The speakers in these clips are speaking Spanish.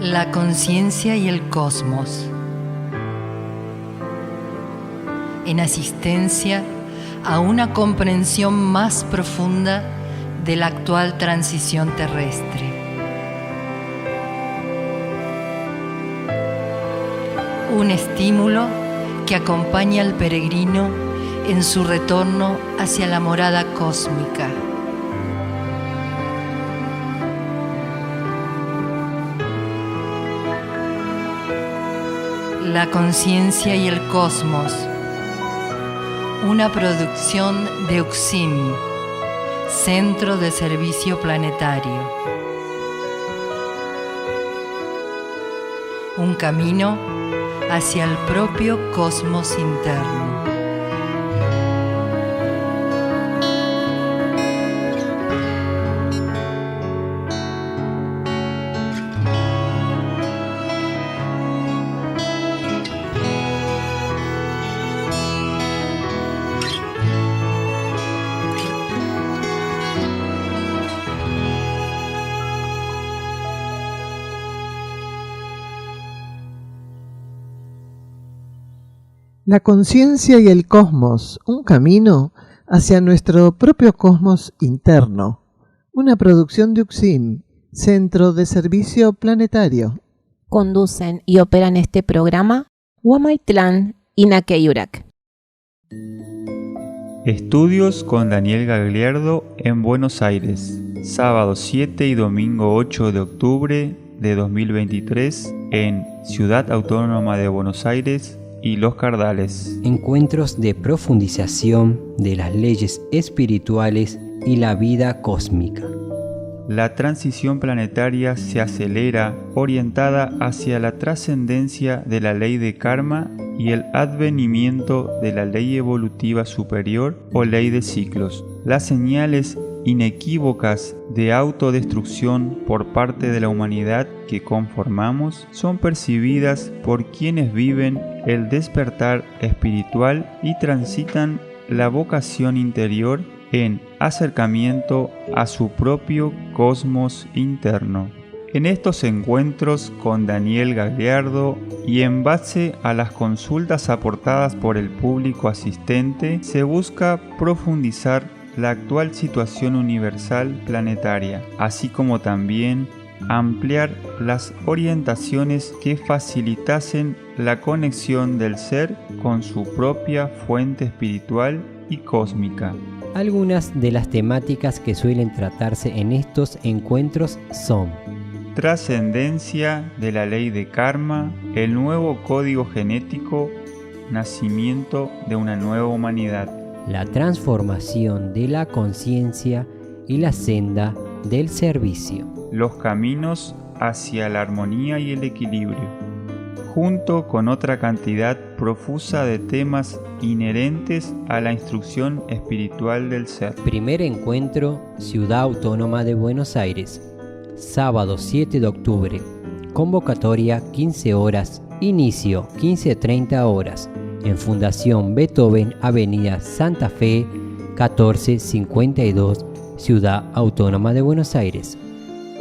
La conciencia y el cosmos. En asistencia a una comprensión más profunda de la actual transición terrestre. Un estímulo que acompaña al peregrino en su retorno hacia la morada cósmica. La conciencia y el cosmos. Una producción de UXIM, Centro de Servicio Planetario. Un camino hacia el propio cosmos interno. La conciencia y el cosmos, un camino hacia nuestro propio cosmos interno. Una producción de UXIM, Centro de Servicio Planetario. Conducen y operan este programa Huamaitlán y Naqueyurac. Estudios con Daniel Gagliardo en Buenos Aires, sábado 7 y domingo 8 de octubre de 2023 en Ciudad Autónoma de Buenos Aires y Los Cardales. Encuentros de profundización de las leyes espirituales y la vida cósmica. La transición planetaria se acelera, orientada hacia la trascendencia de la ley de karma y el advenimiento de la ley evolutiva superior o ley de ciclos. Las señales inequívocas de autodestrucción por parte de la humanidad que conformamos son percibidas por quienes viven el despertar espiritual y transitan la vocación interior en acercamiento a su propio cosmos interno. En estos encuentros con Daniel Gagliardo y en base a las consultas aportadas por el público asistente, se busca profundizar la actual situación universal planetaria, así como también ampliar las orientaciones que facilitasen la conexión del ser con su propia fuente espiritual y cósmica. Algunas de las temáticas que suelen tratarse en estos encuentros son: trascendencia de la ley de karma, el nuevo código genético, nacimiento de una nueva humanidad, la transformación de la conciencia y la senda del servicio, los caminos hacia la armonía y el equilibrio, junto con otra cantidad profusa de temas inherentes a la instrucción espiritual del ser. Primer encuentro, Ciudad Autónoma de Buenos Aires, sábado 7 de octubre, convocatoria 15 horas, inicio 15:30 horas, en Fundación Beethoven, Avenida Santa Fe, 1452, Ciudad Autónoma de Buenos Aires.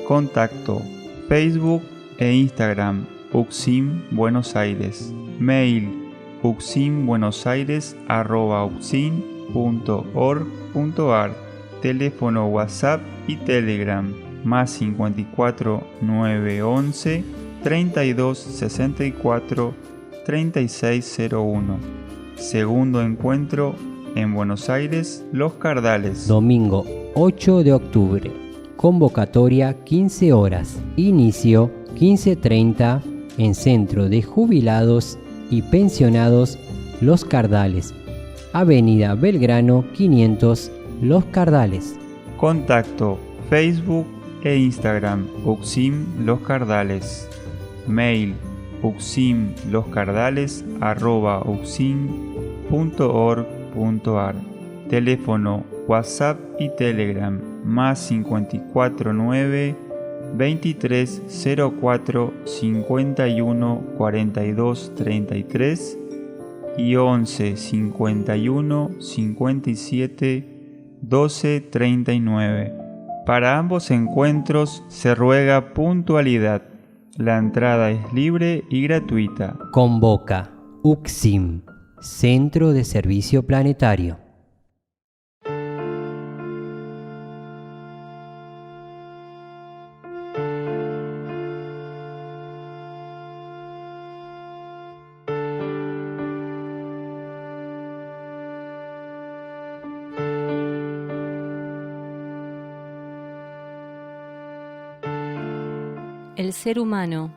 Contacto: Facebook e Instagram, UXIM Buenos Aires. Mail: uximbuenosaires@uxim.org.ar. Teléfono WhatsApp y Telegram: más 54 911 32 64 3601. Segundo encuentro en Buenos Aires, Los Cardales. Domingo 8 de octubre. Convocatoria 15 horas. Inicio 15:30 en Centro de Jubilados y Pensionados Los Cardales. Avenida Belgrano 500, Los Cardales. Contacto: Facebook e Instagram, UXIM Los Cardales. Mail: uximloscardales@uxim.org.ar. Teléfono, WhatsApp y Telegram: más 54 9 23 04 51 42 33 y 11 51 57 12 39. Para ambos encuentros se ruega puntualidad. La entrada es libre y gratuita. Convoca UCSIM, Centro de Servicio Planetario. El ser humano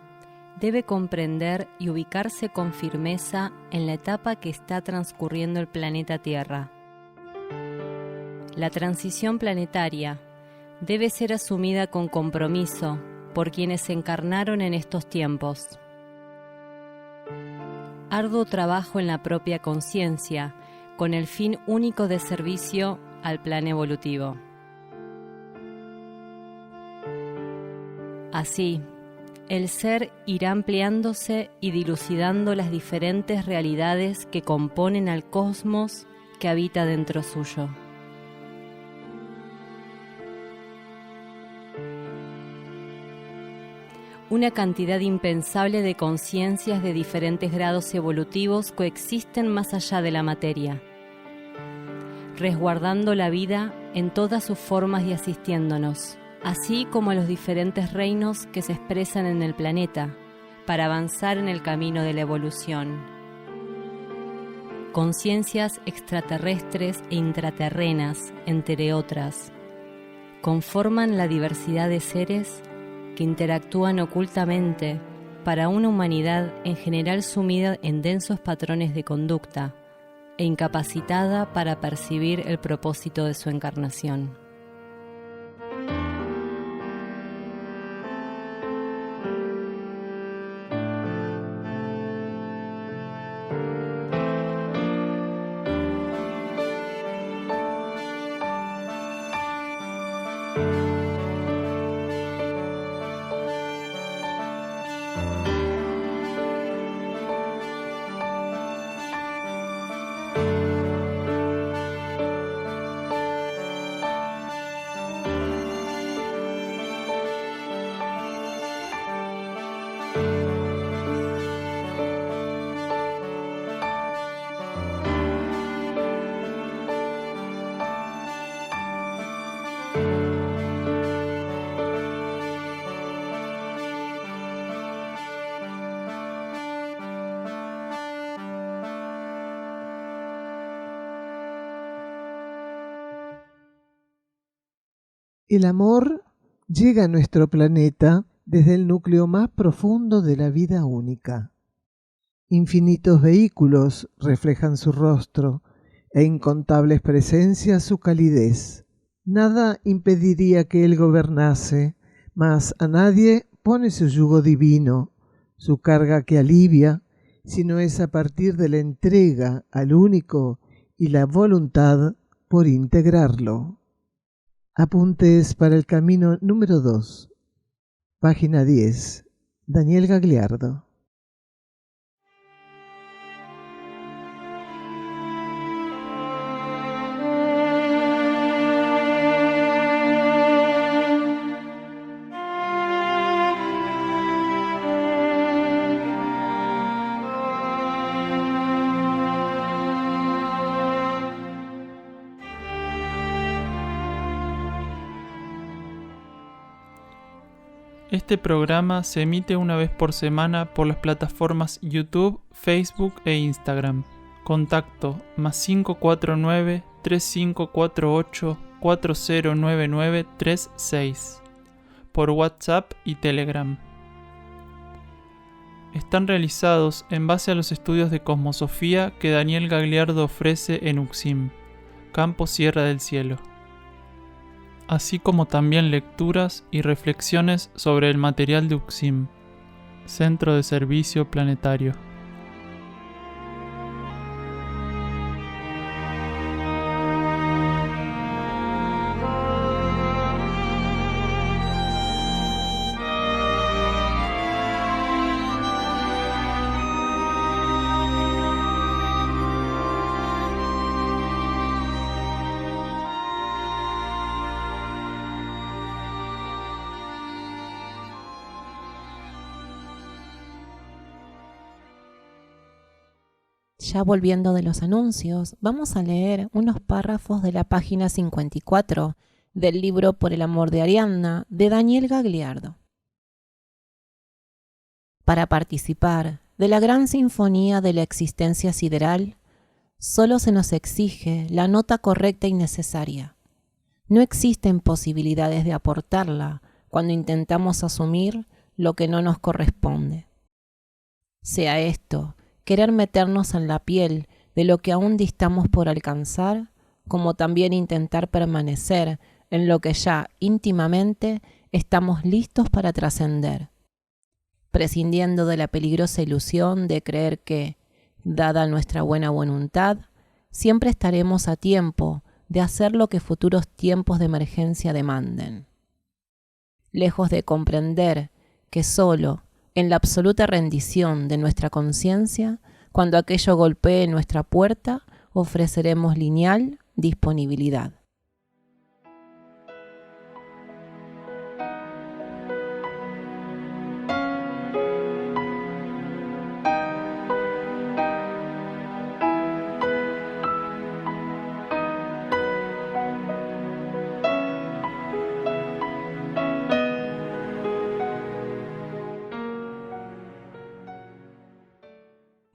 debe comprender y ubicarse con firmeza en la etapa que está transcurriendo el planeta Tierra. La transición planetaria debe ser asumida con compromiso por quienes encarnaron en estos tiempos. Arduo trabajo en la propia conciencia, con el fin único de servicio al plan evolutivo. Así, el ser irá ampliándose y dilucidando las diferentes realidades que componen al cosmos que habita dentro suyo. Una cantidad impensable de conciencias de diferentes grados evolutivos coexisten más allá de la materia, resguardando la vida en todas sus formas y asistiéndonos, así como a los diferentes reinos que se expresan en el planeta, para avanzar en el camino de la evolución. Conciencias extraterrestres e intraterrenas, entre otras, conforman la diversidad de seres que interactúan ocultamente para una humanidad en general sumida en densos patrones de conducta e incapacitada para percibir el propósito de su encarnación. El amor llega a nuestro planeta desde el núcleo más profundo de la vida única. Infinitos vehículos reflejan su rostro e incontables presencias su calidez. Nada impediría que él gobernase, mas a nadie pone su yugo divino, su carga que alivia, sino es a partir de la entrega al único y la voluntad por integrarlo. Apuntes para el camino número 2, página 10, Daniel Gagliardo. Este programa se emite una vez por semana por las plataformas YouTube, Facebook e Instagram. Contacto +549 3548 409936 por WhatsApp y Telegram. Están realizados en base a los estudios de cosmosofía que Daniel Gagliardo ofrece en UCSIM, Campo Sierra del Cielo, así como también lecturas y reflexiones sobre el material de UCSIM, Centro de Servicio Planetario. Ya volviendo de los anuncios, vamos a leer unos párrafos de la página 54 del libro Por el amor de Ariadna, de Daniel Gagliardo. Para participar de la gran sinfonía de la existencia sideral, solo se nos exige la nota correcta y necesaria. No existen posibilidades de aportarla cuando intentamos asumir lo que no nos corresponde. Sea esto, querer meternos en la piel de lo que aún distamos por alcanzar, como también intentar permanecer en lo que ya íntimamente estamos listos para trascender, prescindiendo de la peligrosa ilusión de creer que, dada nuestra buena voluntad, siempre estaremos a tiempo de hacer lo que futuros tiempos de emergencia demanden. Lejos de comprender que solo en la absoluta rendición de nuestra conciencia, cuando aquello golpee nuestra puerta, ofreceremos lineal disponibilidad.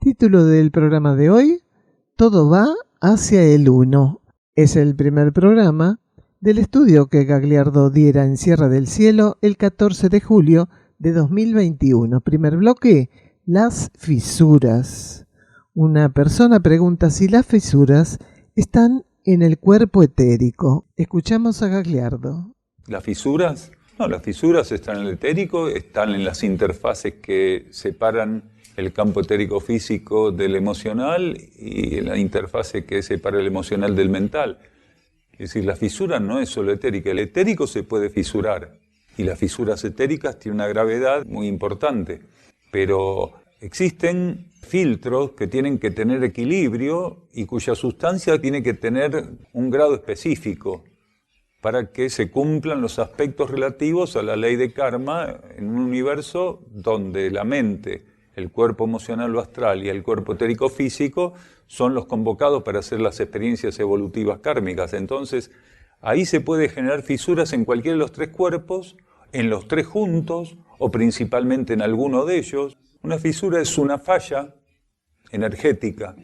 Título del programa de hoy: Todo va hacia el uno. Es el primer programa del estudio que Gagliardo diera en Sierra del Cielo el 14 de julio de 2021. Primer bloque: las fisuras. Una persona pregunta si las fisuras están en el cuerpo etérico. Escuchamos a Gagliardo. ¿Las fisuras? No, las fisuras están en el etérico, están en las interfaces que separan el campo etérico físico del emocional y en la interfase que separa el emocional del mental. Es decir, la fisura no es solo etérica, el etérico se puede fisurar y las fisuras etéricas tienen una gravedad muy importante, pero existen filtros que tienen que tener equilibrio y cuya sustancia tiene que tener un grado específico para que se cumplan los aspectos relativos a la ley de karma en un universo donde la mente, el cuerpo emocional o astral y el cuerpo etérico físico son los convocados para hacer las experiencias evolutivas kármicas. Entonces, ahí se puede generar fisuras en cualquiera de los tres cuerpos, en los tres juntos o principalmente en alguno de ellos. Una fisura es una falla energética.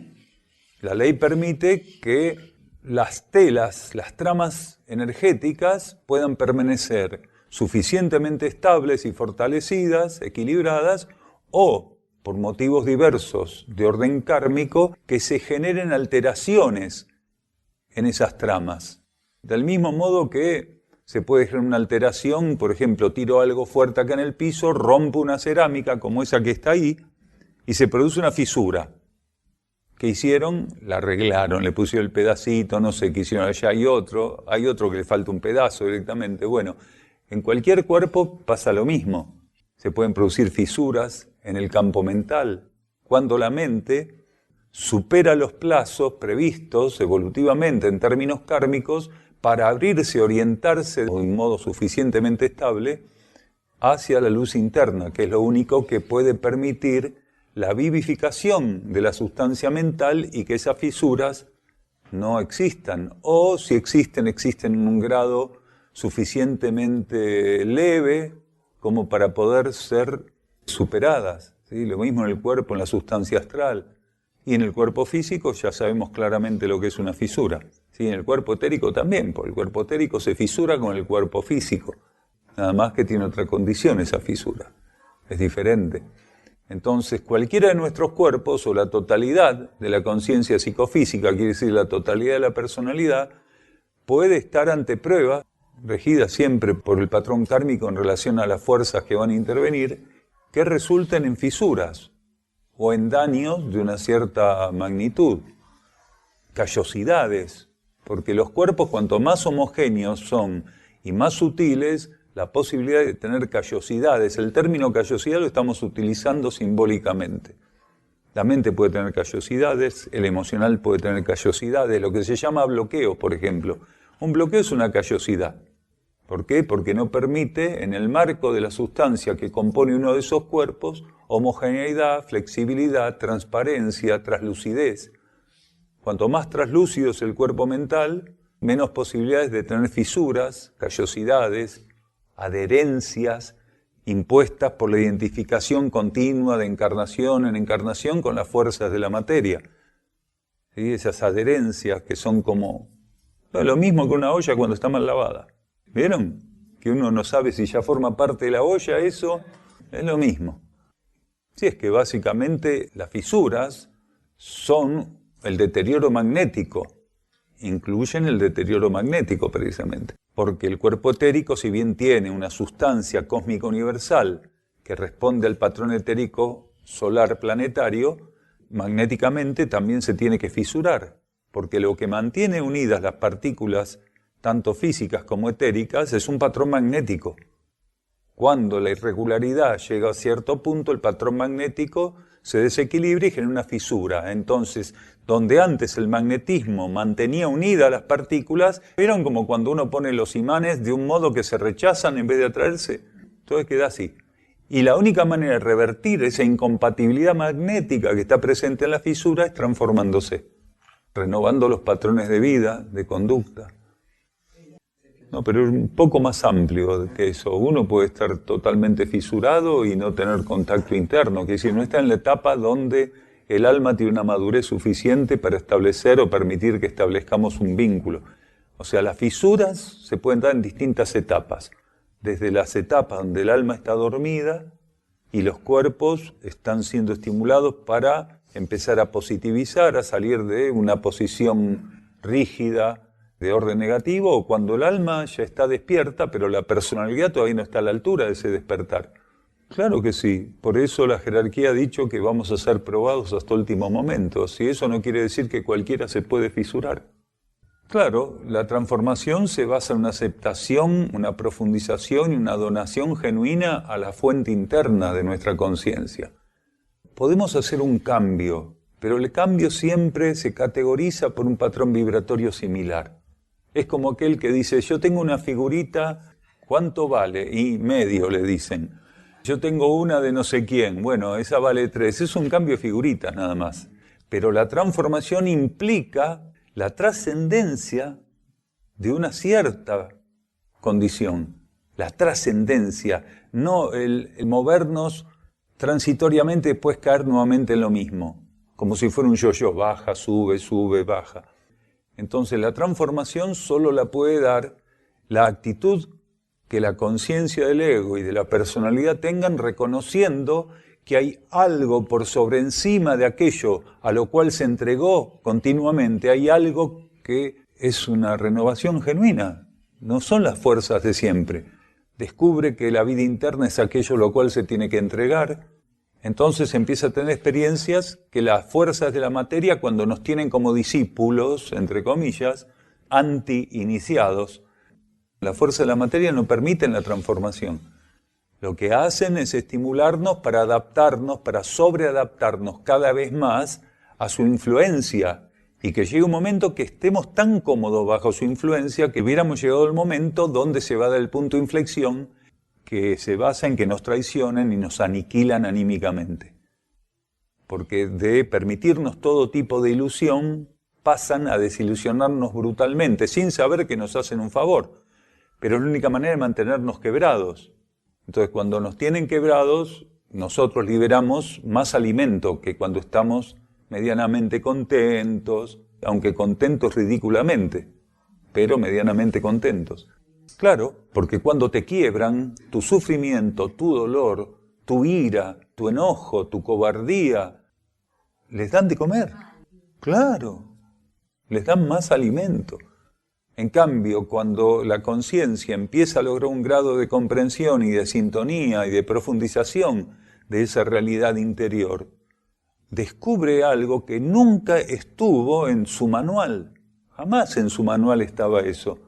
La ley permite que las telas, las tramas energéticas puedan permanecer suficientemente estables y fortalecidas, equilibradas, o por motivos diversos de orden kármico, que se generen alteraciones en esas tramas. Del mismo modo que se puede generar una alteración, por ejemplo, tiro algo fuerte acá en el piso, rompo una cerámica como esa que está ahí, y se produce una fisura. ¿Qué hicieron? La arreglaron, le pusieron el pedacito, no sé qué hicieron, allá hay otro que le falta un pedazo directamente. Bueno, en cualquier cuerpo pasa lo mismo. Se pueden producir fisuras en el campo mental, cuando la mente supera los plazos previstos evolutivamente en términos kármicos para abrirse, orientarse de un modo suficientemente estable hacia la luz interna, que es lo único que puede permitir la vivificación de la sustancia mental y que esas fisuras no existan, o si existen, existen en un grado suficientemente leve como para poder ser superadas, ¿sí? Lo mismo en el cuerpo, en la sustancia astral, y en el cuerpo físico ya sabemos claramente lo que es una fisura, ¿sí? En el cuerpo etérico también, porque el cuerpo etérico se fisura con el cuerpo físico, nada más que tiene otra condición esa fisura, es diferente. Entonces, cualquiera de nuestros cuerpos, o la totalidad de la conciencia psicofísica, quiere decir la totalidad de la personalidad, puede estar ante pruebas, regida siempre por el patrón kármico en relación a las fuerzas que van a intervenir, que resulten en fisuras o en daños de una cierta magnitud, callosidades, porque los cuerpos cuanto más homogéneos son y más sutiles, la posibilidad de tener callosidades. El término callosidad lo estamos utilizando simbólicamente. La mente puede tener callosidades, el emocional puede tener callosidades, lo que se llama bloqueo, por ejemplo. Un bloqueo es una callosidad. ¿Por qué? Porque no permite, en el marco de la sustancia que compone uno de esos cuerpos, homogeneidad, flexibilidad, transparencia, traslucidez. Cuanto más traslúcido es el cuerpo mental, menos posibilidades de tener fisuras, callosidades, adherencias impuestas por la identificación continua de encarnación en encarnación con las fuerzas de la materia. ¿Sí? Esas adherencias que son como... No es lo mismo que una olla cuando está mal lavada. ¿Vieron? Que uno no sabe si ya forma parte de la olla, eso es lo mismo. Sí, es que básicamente las fisuras son el deterioro magnético, incluyen el deterioro magnético precisamente, porque el cuerpo etérico, si bien tiene una sustancia cósmica universal que responde al patrón etérico solar planetario, magnéticamente también se tiene que fisurar, porque lo que mantiene unidas las partículas tanto físicas como etéricas, es un patrón magnético. Cuando la irregularidad llega a cierto punto, el patrón magnético se desequilibra y genera una fisura. Entonces, donde antes el magnetismo mantenía unidas las partículas, ¿vieron como cuando uno pone los imanes de un modo que se rechazan en vez de atraerse? Entonces queda así. Y la única manera de revertir esa incompatibilidad magnética que está presente en la fisura es transformándose, renovando los patrones de vida, de conducta. No, pero es un poco más amplio que eso. Uno puede estar totalmente fisurado y no tener contacto interno, que es decir, no está en la etapa donde el alma tiene una madurez suficiente para establecer o permitir que establezcamos un vínculo. O sea, las fisuras se pueden dar en distintas etapas. Desde las etapas donde el alma está dormida y los cuerpos están siendo estimulados para empezar a positivizar, a salir de una posición rígida, de orden negativo, o cuando el alma ya está despierta, pero la personalidad todavía no está a la altura de ese despertar. Claro que sí, por eso la jerarquía ha dicho que vamos a ser probados hasta último momento, y eso no quiere decir que cualquiera se puede fisurar. Claro, la transformación se basa en una aceptación, una profundización y una donación genuina a la fuente interna de nuestra conciencia. Podemos hacer un cambio, pero el cambio siempre se categoriza por un patrón vibratorio similar. Es como aquel que dice, yo tengo una figurita, ¿cuánto vale? Y medio le dicen. Yo tengo una de no sé quién, bueno, esa vale 3. Es un cambio de figuritas nada más. Pero la transformación implica la trascendencia de una cierta condición. La trascendencia, no el movernos transitoriamente y después caer nuevamente en lo mismo. Como si fuera un yo-yo, baja, sube, baja. Entonces la transformación solo la puede dar la actitud que la conciencia del ego y de la personalidad tengan reconociendo que hay algo por sobre encima de aquello a lo cual se entregó continuamente, hay algo que es una renovación genuina, no son las fuerzas de siempre. Descubre que la vida interna es aquello a lo cual se tiene que entregar. Entonces empieza a tener experiencias que las fuerzas de la materia, cuando nos tienen como discípulos, entre comillas, anti-iniciados, las fuerzas de la materia no permiten la transformación. Lo que hacen es estimularnos para adaptarnos, para sobreadaptarnos cada vez más a su influencia y que llegue un momento que estemos tan cómodos bajo su influencia que hubiéramos llegado al momento donde se va a dar el punto de inflexión que se basa en que nos traicionen y nos aniquilan anímicamente. Porque de permitirnos todo tipo de ilusión, pasan a desilusionarnos brutalmente, sin saber que nos hacen un favor. Pero es la única manera de mantenernos quebrados. Entonces, cuando nos tienen quebrados, nosotros liberamos más alimento que cuando estamos medianamente contentos, aunque contentos ridículamente, pero medianamente contentos. Claro, porque cuando te quiebran, tu sufrimiento, tu dolor, tu ira, tu enojo, tu cobardía, les dan de comer. Claro, les dan más alimento. En cambio, cuando la conciencia empieza a lograr un grado de comprensión y de sintonía y de profundización de esa realidad interior, descubre algo que nunca estuvo en su manual. Jamás en su manual estaba eso.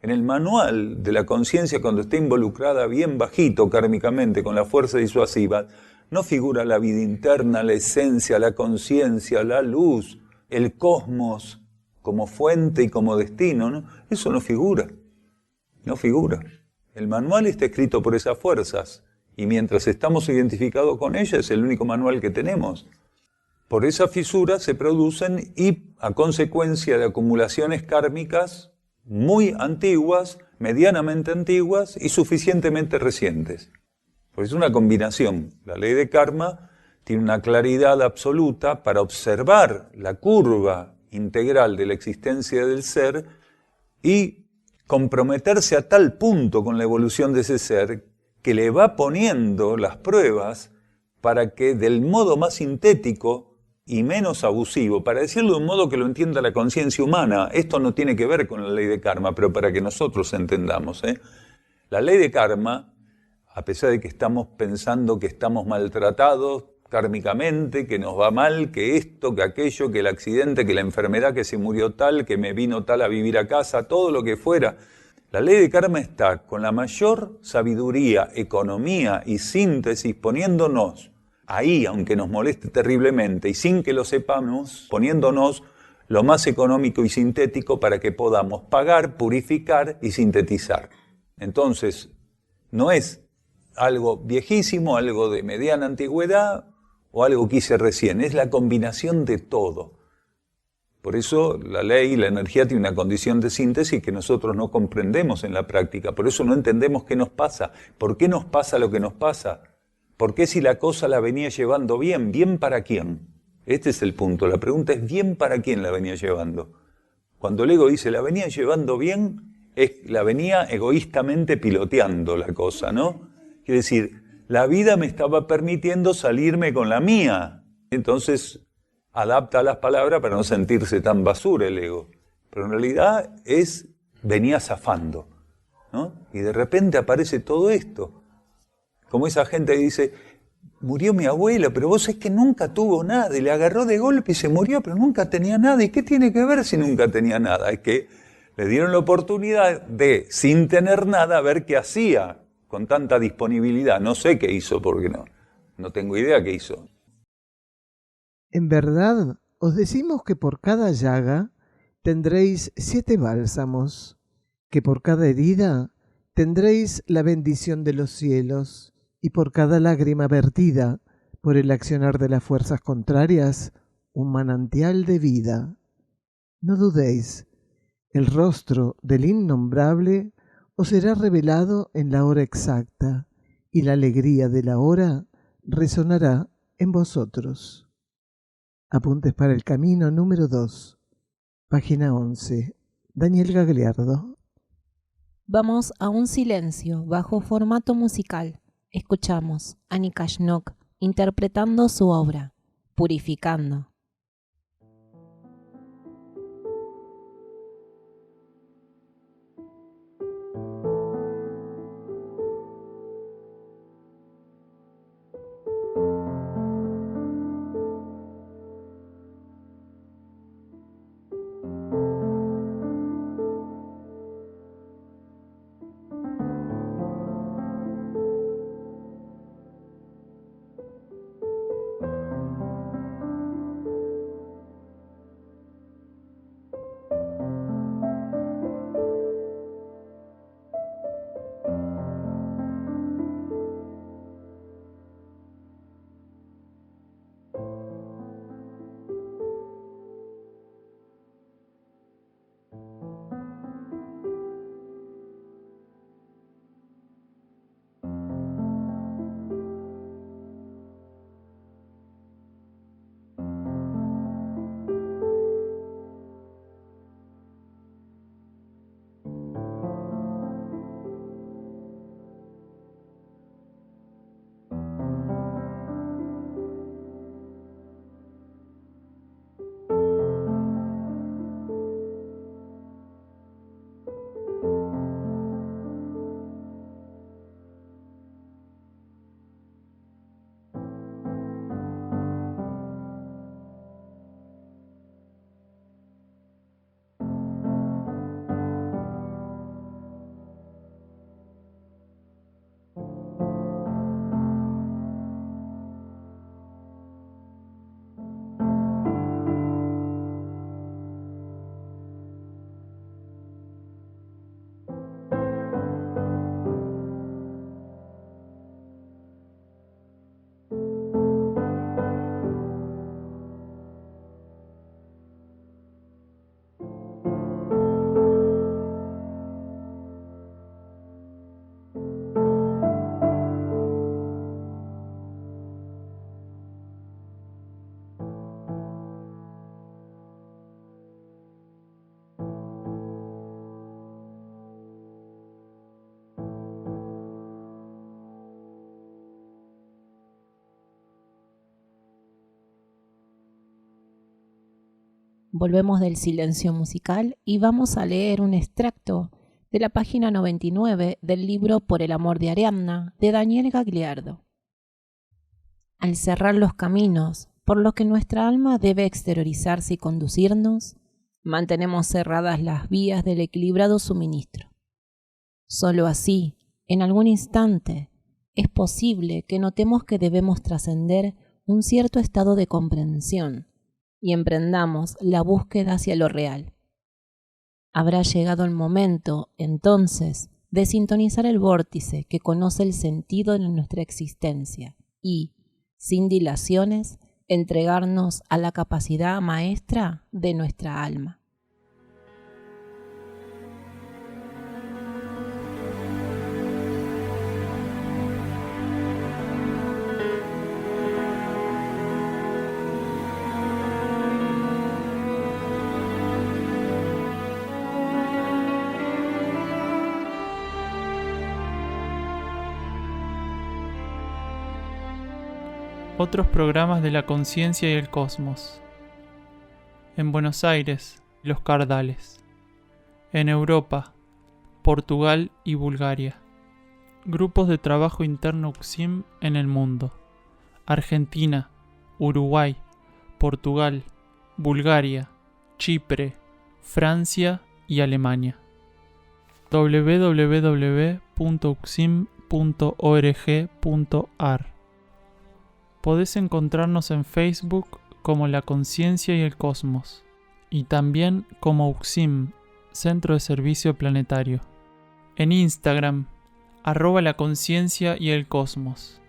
En el manual de la conciencia, cuando está involucrada bien bajito kármicamente con la fuerza disuasiva, no figura la vida interna, la esencia, la conciencia, la luz, el cosmos como fuente y como destino, ¿no? Eso no figura, no figura. El manual está escrito por esas fuerzas y mientras estamos identificados con ellas es el único manual que tenemos. Por esas fisuras se producen y a consecuencia de acumulaciones kármicas muy antiguas, medianamente antiguas y suficientemente recientes. Pues es una combinación. La ley de karma tiene una claridad absoluta para observar la curva integral de la existencia del ser y comprometerse a tal punto con la evolución de ese ser que le va poniendo las pruebas para que del modo más sintético y menos abusivo, para decirlo de un modo que lo entienda la conciencia humana, esto no tiene que ver con la ley de karma, pero para que nosotros entendamos, la ley de karma, a pesar de que estamos pensando que estamos maltratados kármicamente, que nos va mal, que esto, que aquello, que el accidente, que la enfermedad, que se murió tal, que me vino tal a vivir a casa, todo lo que fuera. La ley de karma está con la mayor sabiduría, economía y síntesis poniéndonos ahí, aunque nos moleste terriblemente y sin que lo sepamos, poniéndonos lo más económico y sintético para que podamos pagar, purificar y sintetizar. Entonces, no es algo viejísimo, algo de mediana antigüedad o algo que hice recién, es la combinación de todo. Por eso la ley y la energía tienen una condición de síntesis que nosotros no comprendemos en la práctica, por eso no entendemos qué nos pasa, por qué nos pasa lo que nos pasa, por qué si la cosa la venía llevando bien, ¿bien para quién? Este es el punto, la pregunta es ¿bien para quién la venía llevando? Cuando el ego dice la venía llevando bien, la venía egoístamente piloteando la cosa, ¿no? Quiere decir, la vida me estaba permitiendo salirme con la mía. Entonces, adapta las palabras para no sentirse tan basura el ego. Pero en realidad venía zafando, ¿no? Y de repente aparece todo esto. Como esa gente que dice, murió mi abuelo, pero vos es que nunca tuvo nada. Y le agarró de golpe y se murió, pero nunca tenía nada. ¿Y qué tiene que ver si nunca tenía nada? Es que le dieron la oportunidad de, sin tener nada, ver qué hacía con tanta disponibilidad. No sé qué hizo, porque no tengo idea qué hizo. En verdad, os decimos que por cada llaga tendréis 7 bálsamos, que por cada herida tendréis la bendición de los cielos, y por cada lágrima vertida por el accionar de las fuerzas contrarias, un manantial de vida. No dudéis, el rostro del innombrable os será revelado en la hora exacta, y la alegría de la hora resonará en vosotros. Apuntes para el camino número 2, página 11. Daniel Gagliardo. Vamos a un silencio bajo formato musical. Escuchamos a Nikashnok interpretando su obra, Purificando. Volvemos del silencio musical y vamos a leer un extracto de la página 99 del libro Por el amor de Ariadna, de Daniel Gagliardo. Al cerrar los caminos por los que nuestra alma debe exteriorizarse y conducirnos, mantenemos cerradas las vías del equilibrado suministro. Solo así, en algún instante, es posible que notemos que debemos trascender un cierto estado de comprensión y emprendamos la búsqueda hacia lo real. Habrá llegado el momento, entonces, de sintonizar el vórtice que conoce el sentido de nuestra existencia y, sin dilaciones, entregarnos a la capacidad maestra de nuestra alma. Otros programas de la conciencia y el cosmos. En Buenos Aires, los Cardales. En Europa, Portugal y Bulgaria. Grupos de trabajo interno UCSIM en el mundo. Argentina, Uruguay, Portugal, Bulgaria, Chipre, Francia y Alemania. www.ucsim.org.ar. Podés encontrarnos en Facebook como La Conciencia y el Cosmos y también como UCSIM, Centro de Servicio Planetario. En Instagram, @La Conciencia y el Cosmos,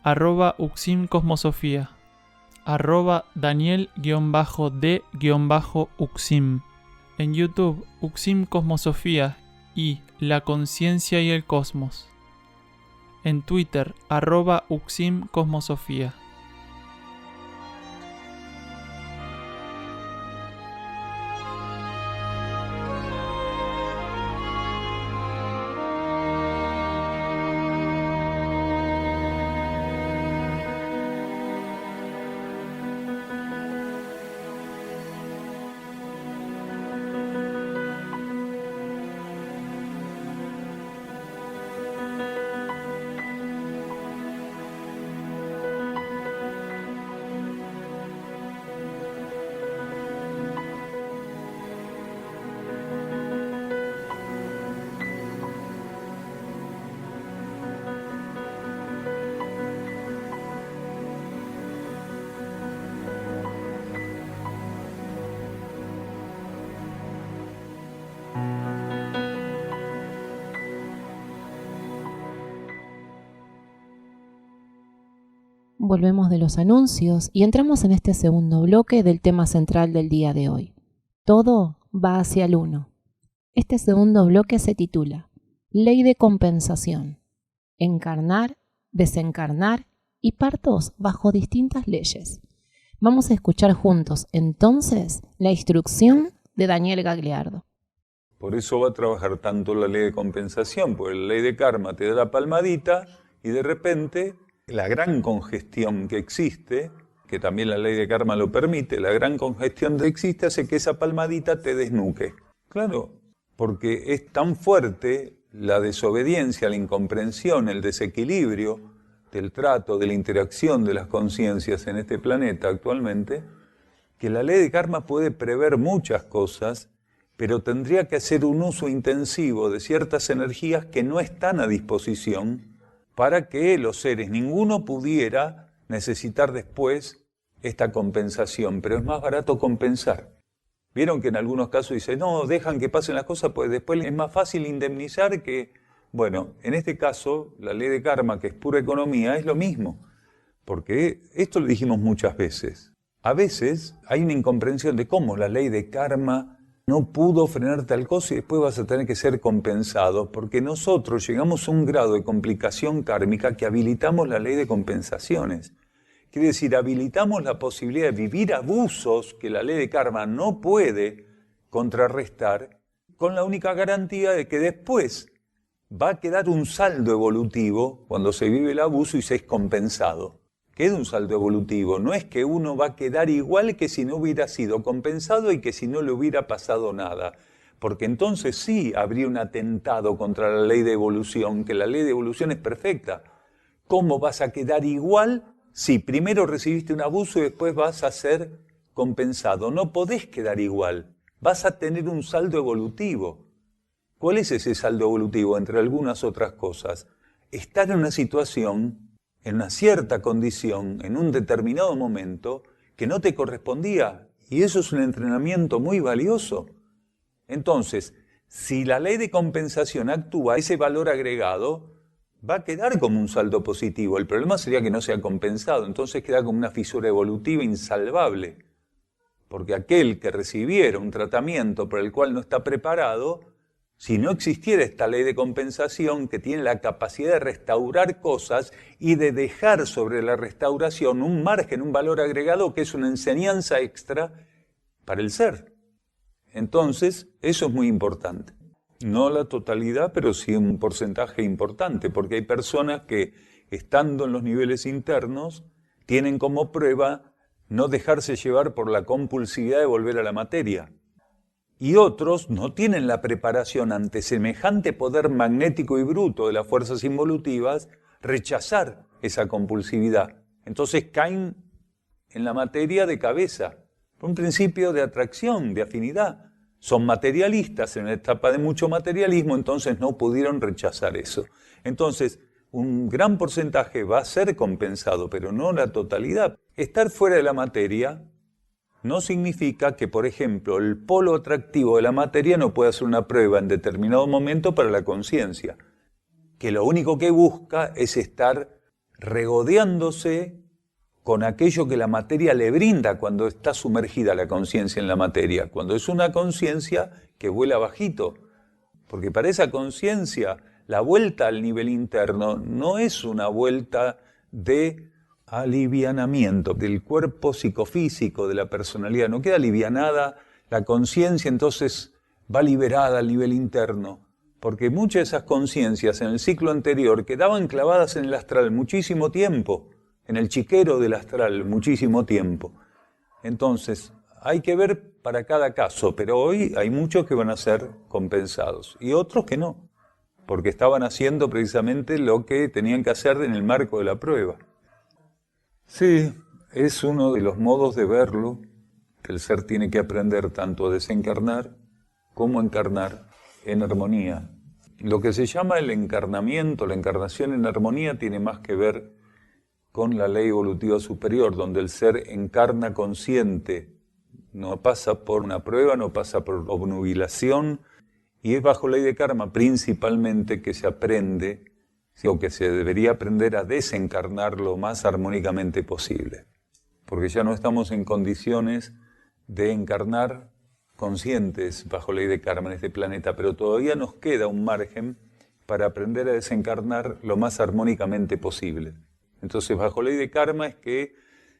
@UCSIM Cosmosofía, @Daniel_D_UCSIM. En YouTube, UCSIM Cosmosofía y La Conciencia y el Cosmos. En Twitter, @UCSIM Cosmosofía. Volvemos de los anuncios y entramos en este segundo bloque del tema central del día de hoy. Todo va hacia el uno. Este segundo bloque se titula Ley de compensación. Encarnar, desencarnar y partos bajo distintas leyes. Vamos a escuchar juntos entonces la instrucción de Daniel Gagliardo. Por eso va a trabajar tanto la ley de compensación, porque la ley de karma te da la palmadita y de repente la gran congestión que existe, que también la ley de karma lo permite, la gran congestión que existe hace que esa palmadita te desnuque. Claro, porque es tan fuerte la desobediencia, la incomprensión, el desequilibrio del trato, de la interacción de las conciencias en este planeta actualmente, que la ley de karma puede prever muchas cosas, pero tendría que hacer un uso intensivo de ciertas energías que no están a disposición para que los seres, ninguno pudiera necesitar después esta compensación, pero es más barato compensar. Vieron que en algunos casos dicen, no, dejan que pasen las cosas, pues después es más fácil indemnizar que... Bueno, en este caso, la ley de karma, que es pura economía, es lo mismo, porque esto lo dijimos muchas veces. A veces hay una incomprensión de cómo la ley de karma no pudo frenar tal cosa y después vas a tener que ser compensado, porque nosotros llegamos a un grado de complicación kármica que habilitamos la ley de compensaciones. Quiere decir, habilitamos la posibilidad de vivir abusos que la ley de karma no puede contrarrestar, con la única garantía de que después va a quedar un saldo evolutivo cuando se vive el abuso y se es compensado, que queda un saldo evolutivo. No es que uno va a quedar igual que si no hubiera sido compensado y que si no le hubiera pasado nada. Porque entonces sí habría un atentado contra la ley de evolución, que la ley de evolución es perfecta. ¿Cómo vas a quedar igual si primero recibiste un abuso y después vas a ser compensado? No podés quedar igual. Vas a tener un saldo evolutivo. ¿Cuál es ese saldo evolutivo? Entre algunas otras cosas, estar en una situación, en una cierta condición, en un determinado momento, que no te correspondía. Y eso es un entrenamiento muy valioso. Entonces, si la ley de compensación actúa, ese valor agregado va a quedar como un saldo positivo. El problema sería que no sea compensado. Entonces queda como una fisura evolutiva insalvable. Porque aquel que recibiera un tratamiento por el cual no está preparado, si no existiera esta ley de compensación que tiene la capacidad de restaurar cosas y de dejar sobre la restauración un margen, un valor agregado que es una enseñanza extra para el ser. Entonces, eso es muy importante. No la totalidad, pero sí un porcentaje importante, porque hay personas que, estando en los niveles internos, tienen como prueba no dejarse llevar por la compulsividad de volver a la materia. Y otros no tienen la preparación ante semejante poder magnético y bruto de las fuerzas involutivas, rechazar esa compulsividad. Entonces caen en la materia de cabeza, por un principio de atracción, de afinidad. Son materialistas en una etapa de mucho materialismo, entonces no pudieron rechazar eso. Entonces, un gran porcentaje va a ser compensado, pero no la totalidad. Estar fuera de la materia no significa que, por ejemplo, el polo atractivo de la materia no pueda ser una prueba en determinado momento para la conciencia, que lo único que busca es estar regodeándose con aquello que la materia le brinda cuando está sumergida la conciencia en la materia, cuando es una conciencia que vuela bajito, porque para esa conciencia la vuelta al nivel interno no es una vuelta de alivianamiento del cuerpo psicofísico, de la personalidad, no queda alivianada la conciencia, entonces va liberada al nivel interno, porque muchas de esas conciencias en el ciclo anterior quedaban clavadas en el astral muchísimo tiempo, en el chiquero del astral muchísimo tiempo. Entonces, hay que ver para cada caso, pero hoy hay muchos que van a ser compensados y otros que no, porque estaban haciendo precisamente lo que tenían que hacer en el marco de la prueba. Sí, es uno de los modos de verlo, que el ser tiene que aprender tanto a desencarnar como a encarnar en armonía. Lo que se llama el encarnamiento, la encarnación en armonía, tiene más que ver con la ley evolutiva superior, donde el ser encarna consciente, no pasa por una prueba, no pasa por obnubilación, y es bajo ley de karma principalmente que se aprende, o que se debería aprender a desencarnar lo más armónicamente posible, porque ya no estamos en condiciones de encarnar conscientes bajo ley de karma en este planeta, pero todavía nos queda un margen para aprender a desencarnar lo más armónicamente posible. Entonces, bajo ley de karma es que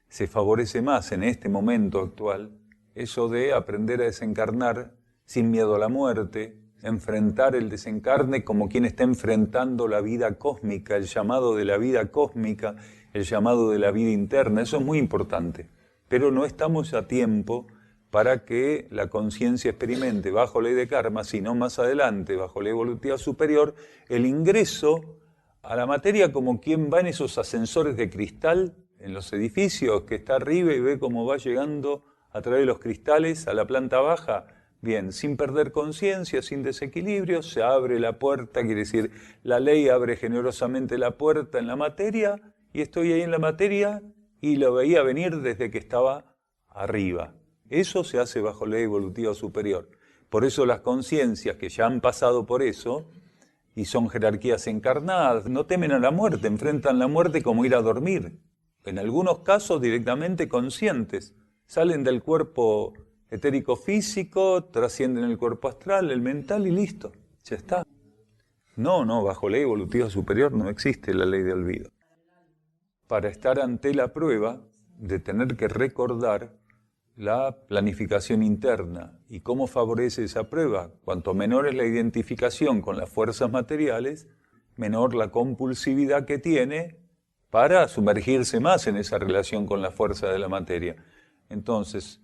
se favorece más en este momento actual eso de aprender a desencarnar sin miedo a la muerte, enfrentar el desencarne como quien está enfrentando la vida cósmica, el llamado de la vida cósmica, el llamado de la vida interna. Eso es muy importante, pero no estamos a tiempo para que la conciencia experimente bajo ley de karma, sino más adelante, bajo ley evolutiva superior, el ingreso a la materia como quien va en esos ascensores de cristal en los edificios, que está arriba y ve cómo va llegando a través de los cristales a la planta baja. Bien, sin perder conciencia, sin desequilibrio, se abre la puerta, quiere decir, la ley abre generosamente la puerta en la materia, y estoy ahí en la materia y lo veía venir desde que estaba arriba. Eso se hace bajo ley evolutiva superior. Por eso las conciencias que ya han pasado por eso, y son jerarquías encarnadas, no temen a la muerte, enfrentan la muerte como ir a dormir. En algunos casos directamente conscientes, salen del cuerpo etérico físico, trascienden el cuerpo astral, el mental y listo, ya está. No, bajo ley evolutiva superior no existe la ley de olvido. Para estar ante la prueba de tener que recordar la planificación interna y cómo favorece esa prueba, cuanto menor es la identificación con las fuerzas materiales, menor la compulsividad que tiene para sumergirse más en esa relación con la fuerza de la materia. Entonces,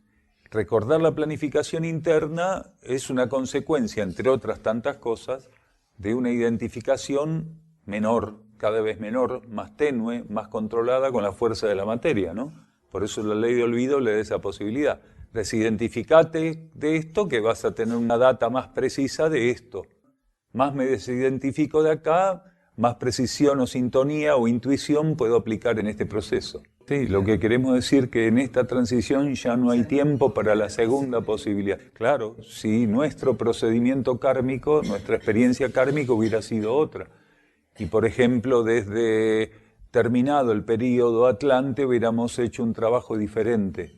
recordar la planificación interna es una consecuencia, entre otras tantas cosas, de una identificación menor, cada vez menor, más tenue, más controlada con la fuerza de la materia, ¿no? Por eso la ley de olvido le da esa posibilidad. Desidentificate de esto que vas a tener una data más precisa de esto. Más me desidentifico de acá, más precisión o sintonía o intuición puedo aplicar en este proceso. Sí, lo que queremos decir que en esta transición ya no hay tiempo para la segunda posibilidad. Claro, si nuestro procedimiento kármico, nuestra experiencia kármica hubiera sido otra. Y por ejemplo, desde terminado el período Atlante hubiéramos hecho un trabajo diferente.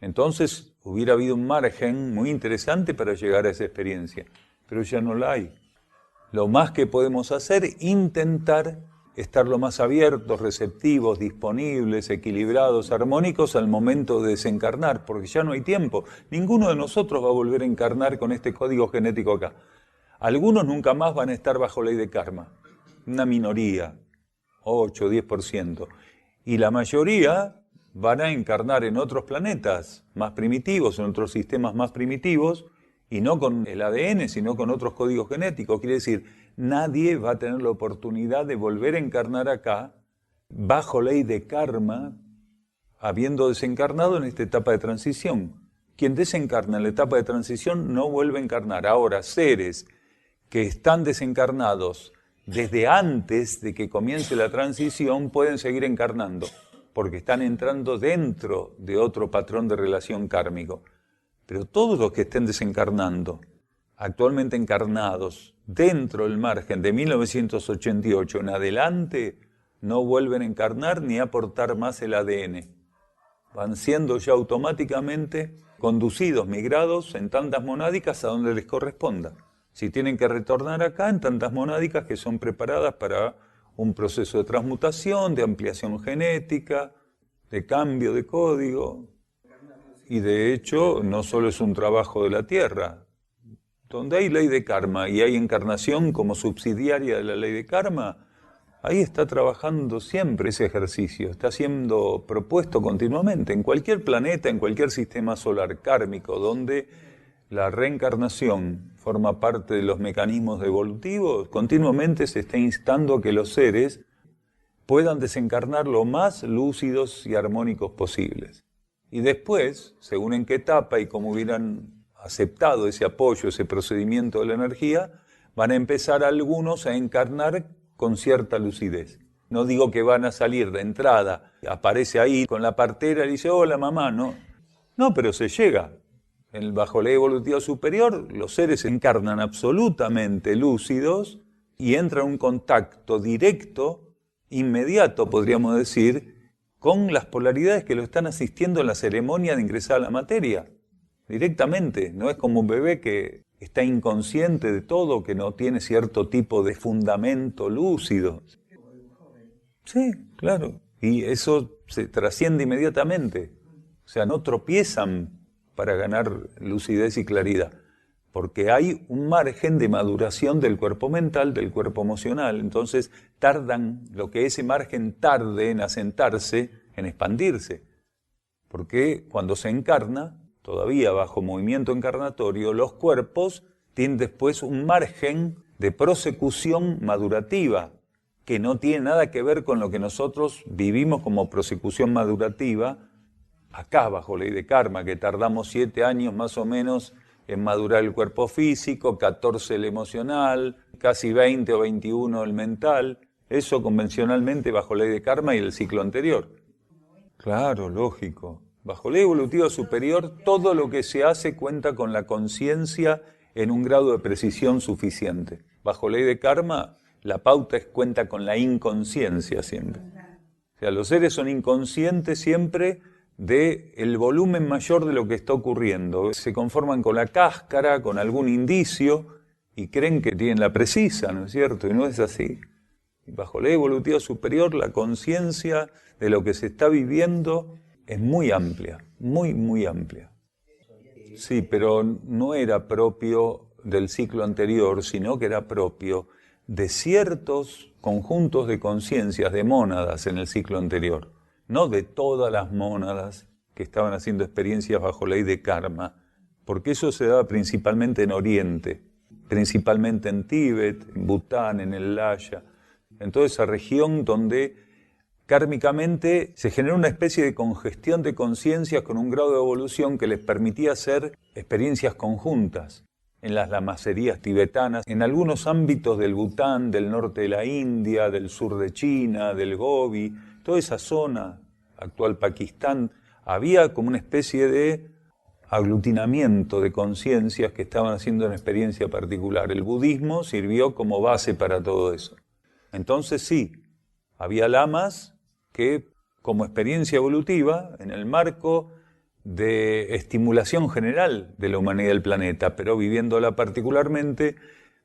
Entonces hubiera habido un margen muy interesante para llegar a esa experiencia, pero ya no la hay. Lo más que podemos hacer es intentar estar lo más abiertos, receptivos, disponibles, equilibrados, armónicos al momento de desencarnar, porque ya no hay tiempo. Ninguno de nosotros va a volver a encarnar con este código genético acá. Algunos nunca más van a estar bajo ley de karma, una minoría, 8 o 10%. Y la mayoría van a encarnar en otros planetas más primitivos, en otros sistemas más primitivos, y no con el ADN, sino con otros códigos genéticos. Quiere decir, nadie va a tener la oportunidad de volver a encarnar acá, bajo ley de karma, habiendo desencarnado en esta etapa de transición. Quien desencarna en la etapa de transición no vuelve a encarnar. Ahora, seres que están desencarnados desde antes de que comience la transición pueden seguir encarnando, porque están entrando dentro de otro patrón de relación kármico. Pero todos los que estén desencarnando, actualmente encarnados, dentro del margen de 1988 en adelante, no vuelven a encarnar ni a aportar más el ADN. Van siendo ya automáticamente conducidos, migrados en tandas monádicas a donde les corresponda. Si tienen que retornar acá, en tandas monádicas que son preparadas para un proceso de transmutación, de ampliación genética, de cambio de código. Y de hecho, no solo es un trabajo de la Tierra. Donde hay ley de karma y hay encarnación como subsidiaria de la ley de karma, ahí está trabajando siempre ese ejercicio, está siendo propuesto continuamente en cualquier planeta, en cualquier sistema solar kármico, donde la reencarnación forma parte de los mecanismos evolutivos, continuamente se está instando a que los seres puedan desencarnar lo más lúcidos y armónicos posibles. Y después, según en qué etapa y cómo hubieran aceptado ese apoyo, ese procedimiento de la energía, van a empezar algunos a encarnar con cierta lucidez. No digo que van a salir de entrada, aparece ahí con la partera y dice, hola mamá, no. No, pero se llega. Bajo ley evolutiva superior, los seres encarnan absolutamente lúcidos y entran en un contacto directo, inmediato, podríamos decir, con las polaridades que lo están asistiendo en la ceremonia de ingresar a la materia. Directamente, no es como un bebé que está inconsciente de todo, que no tiene cierto tipo de fundamento lúcido. Sí, claro. Y eso se trasciende inmediatamente. O sea, no tropiezan para ganar lucidez y claridad, porque hay un margen de maduración del cuerpo mental, del cuerpo emocional. Entonces tardan, lo que ese margen tarde en asentarse, en expandirse. Porque cuando se encarna, todavía bajo movimiento encarnatorio, los cuerpos tienen después un margen de prosecución madurativa, que no tiene nada que ver con lo que nosotros vivimos como prosecución madurativa, acá bajo ley de karma, que tardamos 7 años más o menos en madurar el cuerpo físico, 14 el emocional, casi 20 o 21 el mental, eso convencionalmente bajo ley de karma y el ciclo anterior. Claro, lógico. Bajo ley evolutiva superior, todo lo que se hace cuenta con la conciencia en un grado de precisión suficiente. Bajo ley de karma, la pauta es cuenta con la inconsciencia siempre. O sea, los seres son inconscientes siempre del volumen mayor de lo que está ocurriendo. Se conforman con la cáscara, con algún indicio, y creen que tienen la precisa, ¿no es cierto? Y no es así. Bajo ley evolutiva superior, la conciencia de lo que se está viviendo es muy amplia, muy amplia. Sí, pero no era propio del ciclo anterior, sino que era propio de ciertos conjuntos de conciencias, de mónadas en el ciclo anterior, no de todas las mónadas que estaban haciendo experiencias bajo ley de karma, porque eso se daba principalmente en Oriente, principalmente en Tíbet, en Bután, en el Lhasa, en toda esa región donde kármicamente se generó una especie de congestión de conciencias con un grado de evolución que les permitía hacer experiencias conjuntas en las lamacerías tibetanas, en algunos ámbitos del Bután, del norte de la India, del sur de China, del Gobi, toda esa zona, actual Pakistán, había como una especie de aglutinamiento de conciencias que estaban haciendo una experiencia particular. El budismo sirvió como base para todo eso. Entonces sí, había lamas que, como experiencia evolutiva, en el marco de estimulación general de la humanidad del planeta, pero viviéndola particularmente,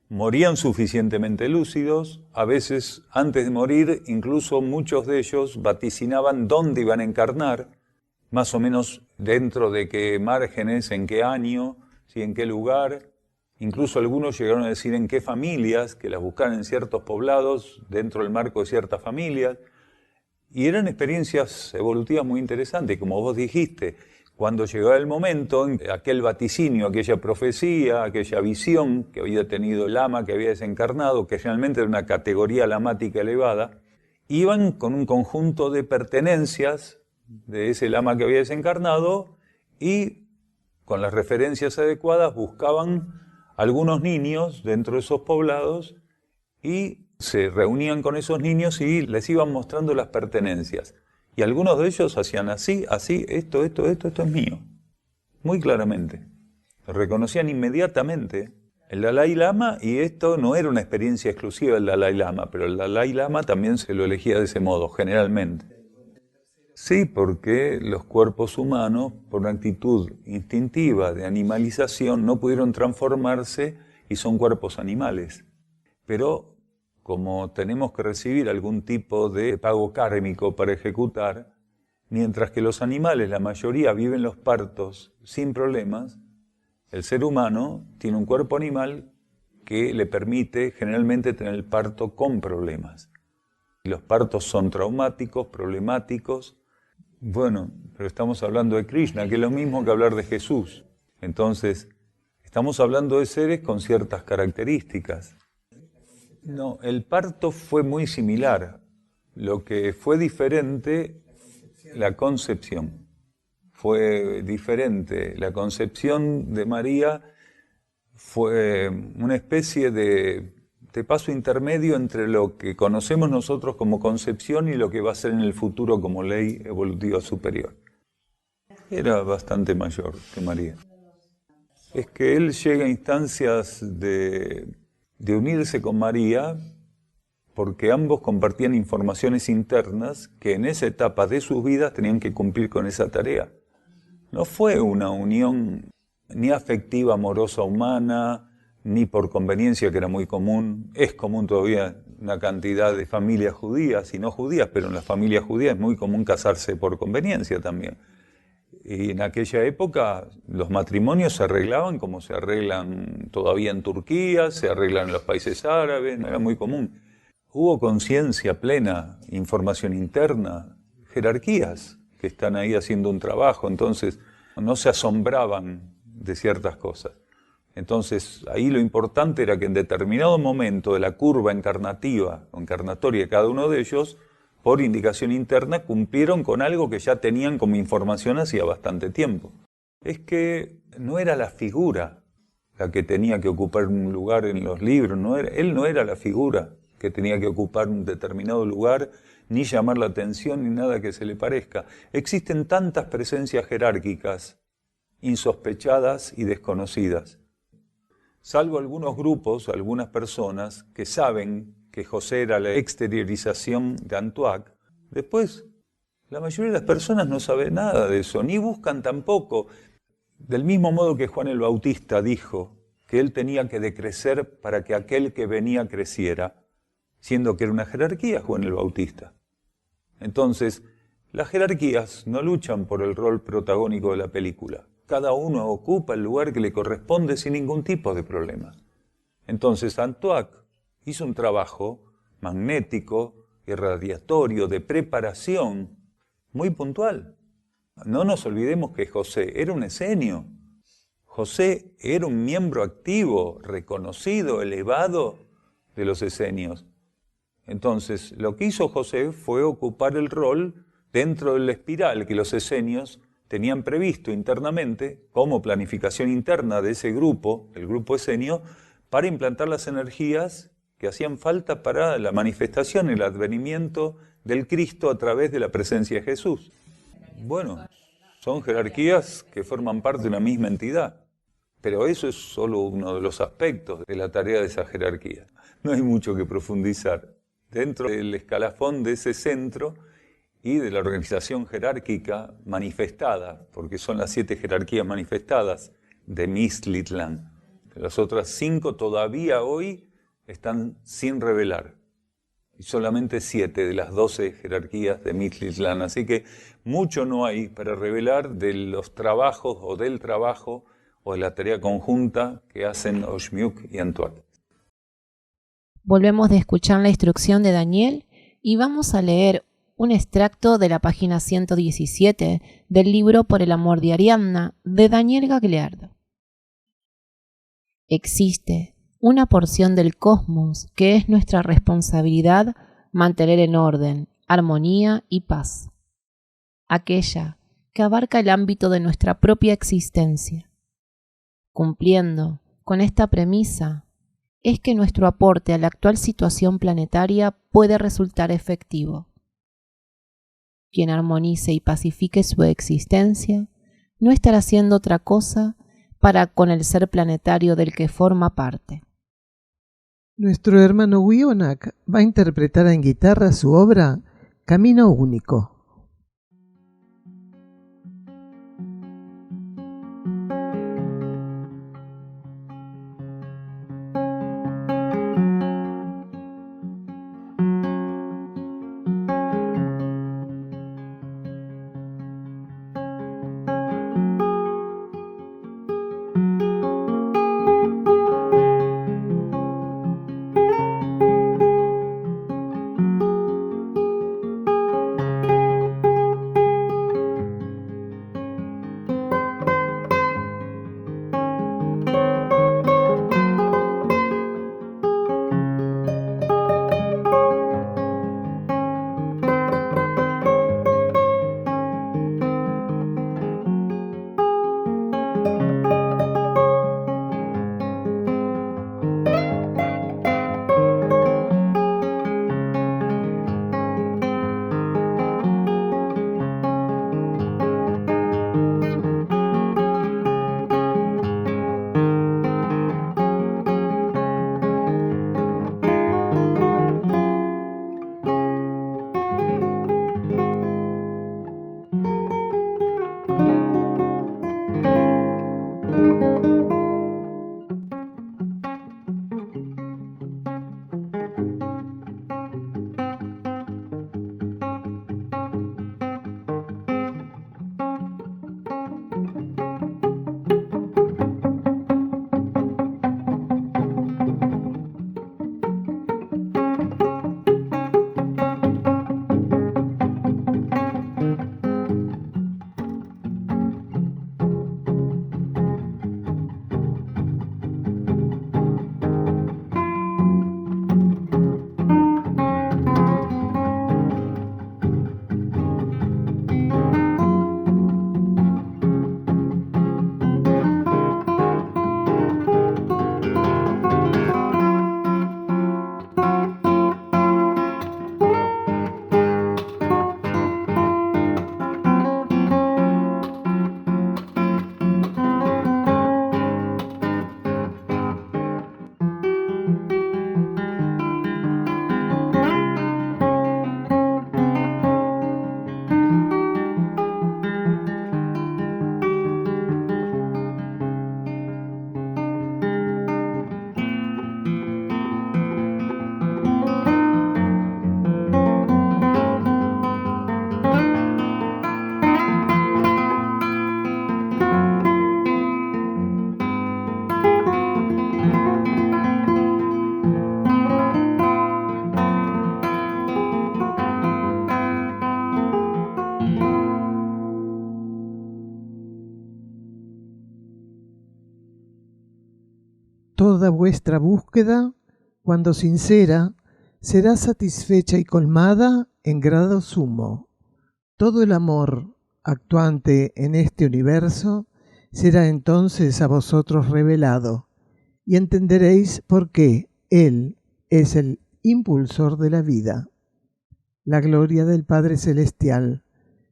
morían suficientemente lúcidos. A veces, antes de morir, incluso muchos de ellos vaticinaban dónde iban a encarnar, más o menos dentro de qué márgenes, en qué año, ¿sí? En qué lugar. Incluso algunos llegaron a decir en qué familias, que las buscaran en ciertos poblados, dentro del marco de ciertas familias. Y eran experiencias evolutivas muy interesantes. Como vos dijiste, cuando llegó el momento, aquel vaticinio, aquella profecía, aquella visión que había tenido el lama, que había desencarnado, que realmente era una categoría lamática elevada, iban con un conjunto de pertenencias de ese lama que había desencarnado y con las referencias adecuadas buscaban algunos niños dentro de esos poblados y se reunían con esos niños y les iban mostrando las pertenencias. Y algunos de ellos hacían así, esto es mío. Muy claramente. Reconocían inmediatamente el Dalai Lama, y esto no era una experiencia exclusiva del Dalai Lama, pero el Dalai Lama también se lo elegía de ese modo, generalmente. Sí, porque los cuerpos humanos, por una actitud instintiva de animalización, no pudieron transformarse y son cuerpos animales. Pero como tenemos que recibir algún tipo de pago kármico para ejecutar, mientras que los animales, la mayoría, viven los partos sin problemas, el ser humano tiene un cuerpo animal que le permite generalmente tener el parto con problemas. Los partos son traumáticos, problemáticos. Bueno, pero estamos hablando de Krishna, que es lo mismo que hablar de Jesús. Entonces, estamos hablando de seres con ciertas características. No, el parto fue muy similar. Lo que fue diferente, la concepción. Fue diferente. La concepción de María fue una especie de paso intermedio entre lo que conocemos nosotros como concepción y lo que va a ser en el futuro como ley evolutiva superior. Era bastante mayor que María. Es que él llega a instancias de unirse con María porque ambos compartían informaciones internas que en esa etapa de sus vidas tenían que cumplir con esa tarea. No fue una unión ni afectiva, amorosa, humana, ni por conveniencia, que era muy común. Es común todavía una cantidad de familias judías y no judías, pero en las familias judías es muy común casarse por conveniencia también. Y en aquella época los matrimonios se arreglaban como se arreglan todavía en Turquía, se arreglan en los países árabes, no era muy común. Hubo conciencia plena, información interna, jerarquías que están ahí haciendo un trabajo, entonces no se asombraban de ciertas cosas. Entonces ahí lo importante era que en determinado momento de la curva encarnativa o encarnatoria de cada uno de ellos, por indicación interna, cumplieron con algo que ya tenían como información hacía bastante tiempo. Es que no era la figura la que tenía que ocupar un lugar en los libros, él no era la figura que tenía que ocupar un determinado lugar, ni llamar la atención, ni nada que se le parezca. Existen tantas presencias jerárquicas, insospechadas y desconocidas. Salvo algunos grupos, algunas personas que saben que José era la exteriorización de Antuac, después la mayoría de las personas no sabe nada de eso, ni buscan tampoco. Del mismo modo que Juan el Bautista dijo que él tenía que decrecer para que aquel que venía creciera, siendo que era una jerarquía Juan el Bautista. Entonces, las jerarquías no luchan por el rol protagónico de la película. Cada uno ocupa el lugar que le corresponde sin ningún tipo de problema. Entonces, Antuac hizo un trabajo magnético, irradiatorio, de preparación, muy puntual. No nos olvidemos que José era un esenio. José era un miembro activo, reconocido, elevado de los esenios. Entonces, lo que hizo José fue ocupar el rol dentro de la espiral que los esenios tenían previsto internamente como planificación interna de ese grupo, el grupo esenio, para implantar las energías que hacían falta para la manifestación, el advenimiento del Cristo a través de la presencia de Jesús. Bueno, son jerarquías que forman parte de una misma entidad, pero eso es solo uno de los aspectos de la tarea de esa jerarquía. No hay mucho que profundizar. Dentro del escalafón de ese centro y de la organización jerárquica manifestada, porque son las 7 jerarquías manifestadas de Mixtlitlán. Las otras 5 todavía hoy están sin revelar. Y solamente 7 de las 12 jerarquías de Mixtlitlán. Así que mucho no hay para revelar de los trabajos o del trabajo o de la tarea conjunta que hacen Oshmiuk y Antuak. Volvemos de escuchar la instrucción de Daniel y vamos a leer un extracto de la página 117 del libro Por el amor de Ariadna de Daniel Gagliardo. Existe una porción del cosmos que es nuestra responsabilidad mantener en orden, armonía y paz. Aquella que abarca el ámbito de nuestra propia existencia. Cumpliendo con esta premisa, es que nuestro aporte a la actual situación planetaria puede resultar efectivo. Quien armonice y pacifique su existencia no estará haciendo otra cosa para con el ser planetario del que forma parte. Nuestro hermano Wionak va a interpretar en guitarra su obra Camino Único. Toda vuestra búsqueda, cuando sincera, será satisfecha y colmada en grado sumo. Todo el amor actuante en este universo será entonces a vosotros revelado, y entenderéis por qué Él es el impulsor de la vida. La gloria del Padre Celestial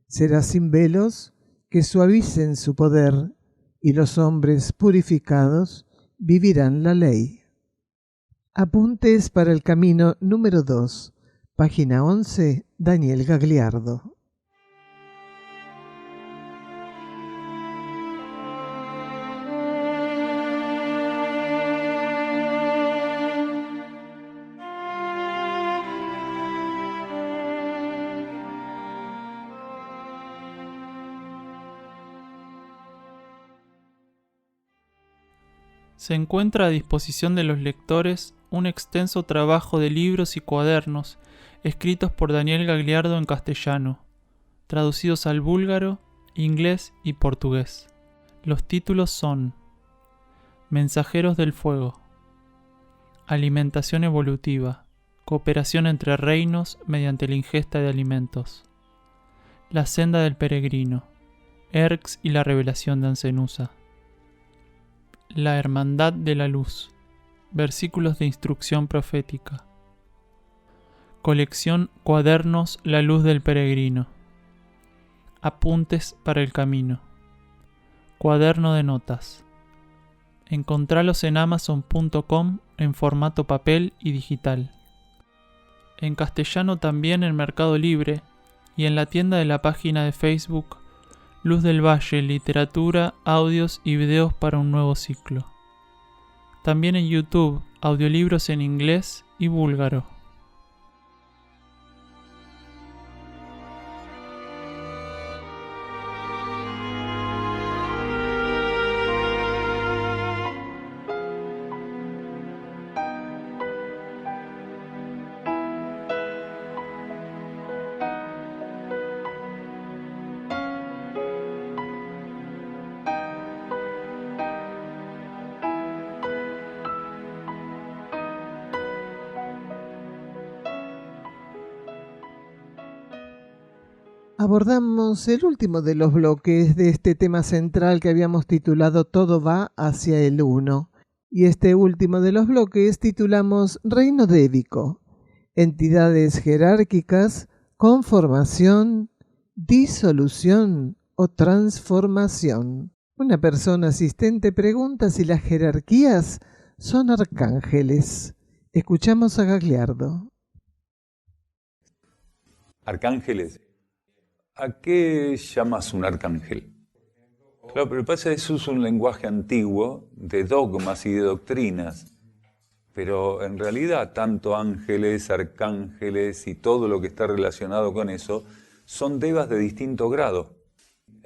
será sin velos que suavicen su poder, y los hombres purificados vivirán la ley. Apuntes para el camino número 2, página 11, Daniel Gagliardo. Se encuentra a disposición de los lectores un extenso trabajo de libros y cuadernos escritos por Daniel Gagliardo en castellano, traducidos al búlgaro, inglés y portugués. Los títulos son Mensajeros del Fuego, Alimentación Evolutiva, Cooperación entre reinos mediante la ingesta de alimentos, La Senda del Peregrino, Erx y la Revelación de Ancenusa, La Hermandad de la Luz, versículos de instrucción profética. Colección Cuadernos La Luz del Peregrino. Apuntes para el camino. Cuaderno de notas. Encontralos en amazon.com en formato papel y digital. En castellano también en Mercado Libre y en la tienda de la página de Facebook Luz del Valle, literatura, audios y videos para un nuevo ciclo. También en YouTube, audiolibros en inglés y búlgaro. Abordamos el último de los bloques de este tema central que habíamos titulado Todo va hacia el Uno. Y este último de los bloques titulamos Reino Dévico, entidades jerárquicas, conformación, disolución o transformación. Una persona asistente pregunta si las jerarquías son arcángeles. Escuchamos a Gagliardo. Arcángeles. ¿A qué llamas un arcángel? Claro, pero pasa que eso es un lenguaje antiguo de dogmas y de doctrinas. Pero en realidad, tanto ángeles, arcángeles y todo lo que está relacionado con eso, son devas de distinto grado.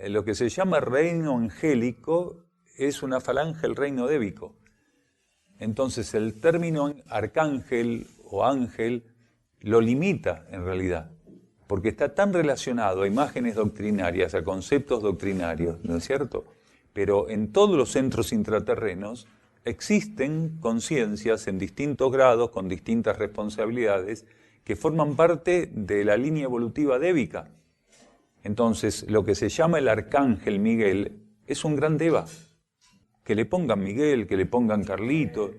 Lo que se llama reino angélico es una falange del reino dévico. Entonces el término arcángel o ángel lo limita en realidad, porque está tan relacionado a imágenes doctrinarias, a conceptos doctrinarios, ¿no es cierto? Pero en todos los centros intraterrenos existen conciencias en distintos grados, con distintas responsabilidades, que forman parte de la línea evolutiva dévica. Entonces, lo que se llama el arcángel Miguel es un gran deva. Que le pongan Miguel, que le pongan Carlito.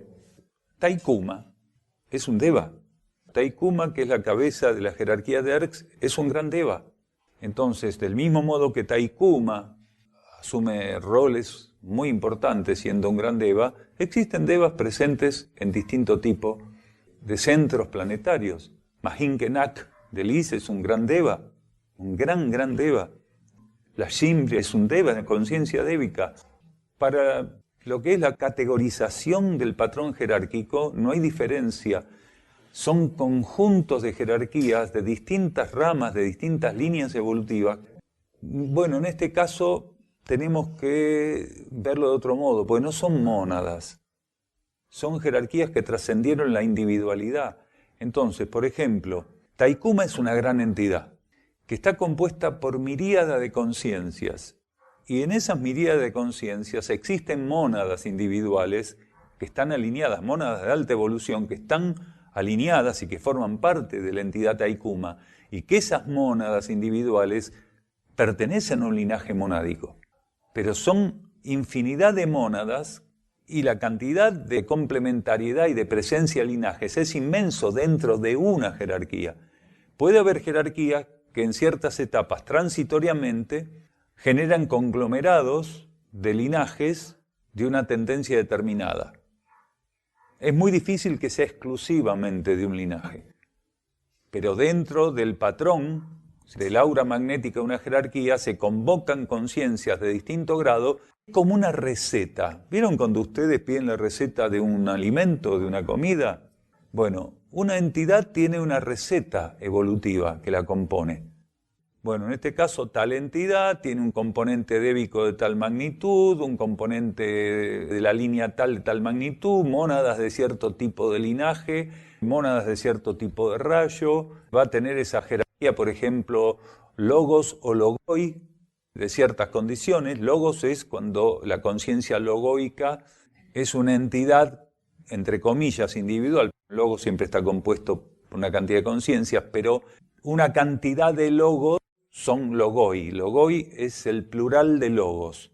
Taikuma es un deva. Taikuma, que es la cabeza de la jerarquía de Erx, es un gran deva. Entonces, del mismo modo que Taikuma asume roles muy importantes siendo un gran deva, existen devas presentes en distinto tipo de centros planetarios. Mahinkenak de Lis es un gran deva, un gran deva. La Shimri es un deva de conciencia dévica. Para lo que es la categorización del patrón jerárquico no hay diferencia. Son conjuntos de jerarquías de distintas ramas, de distintas líneas evolutivas. Bueno, en este caso tenemos que verlo de otro modo, porque no son mónadas. Son jerarquías que trascendieron la individualidad. Entonces, por ejemplo, Taikuma es una gran entidad que está compuesta por miríada de conciencias. Y en esas miríadas de conciencias existen mónadas individuales que están alineadas, mónadas de alta evolución, que están alineadas y que forman parte de la entidad Taikuma, y que esas mónadas individuales pertenecen a un linaje monádico. Pero son infinidad de mónadas y la cantidad de complementariedad y de presencia de linajes es inmenso dentro de una jerarquía. Puede haber jerarquías que en ciertas etapas transitoriamente generan conglomerados de linajes de una tendencia determinada. Es muy difícil que sea exclusivamente de un linaje, pero dentro del patrón del aura magnética de una jerarquía se convocan conciencias de distinto grado como una receta. ¿Vieron cuando ustedes piden la receta de un alimento, de una comida? Bueno, una entidad tiene una receta evolutiva que la compone. Bueno, en este caso tal entidad tiene un componente débico de tal magnitud, un componente de la línea tal de tal magnitud, mónadas de cierto tipo de linaje, mónadas de cierto tipo de rayo, va a tener esa jerarquía, por ejemplo, logos o logoi, de ciertas condiciones. Logos es cuando la conciencia logoica es una entidad, entre comillas, individual. Logos siempre está compuesto por una cantidad de conciencias, pero una cantidad de logos son logoi. Logoi es el plural de logos.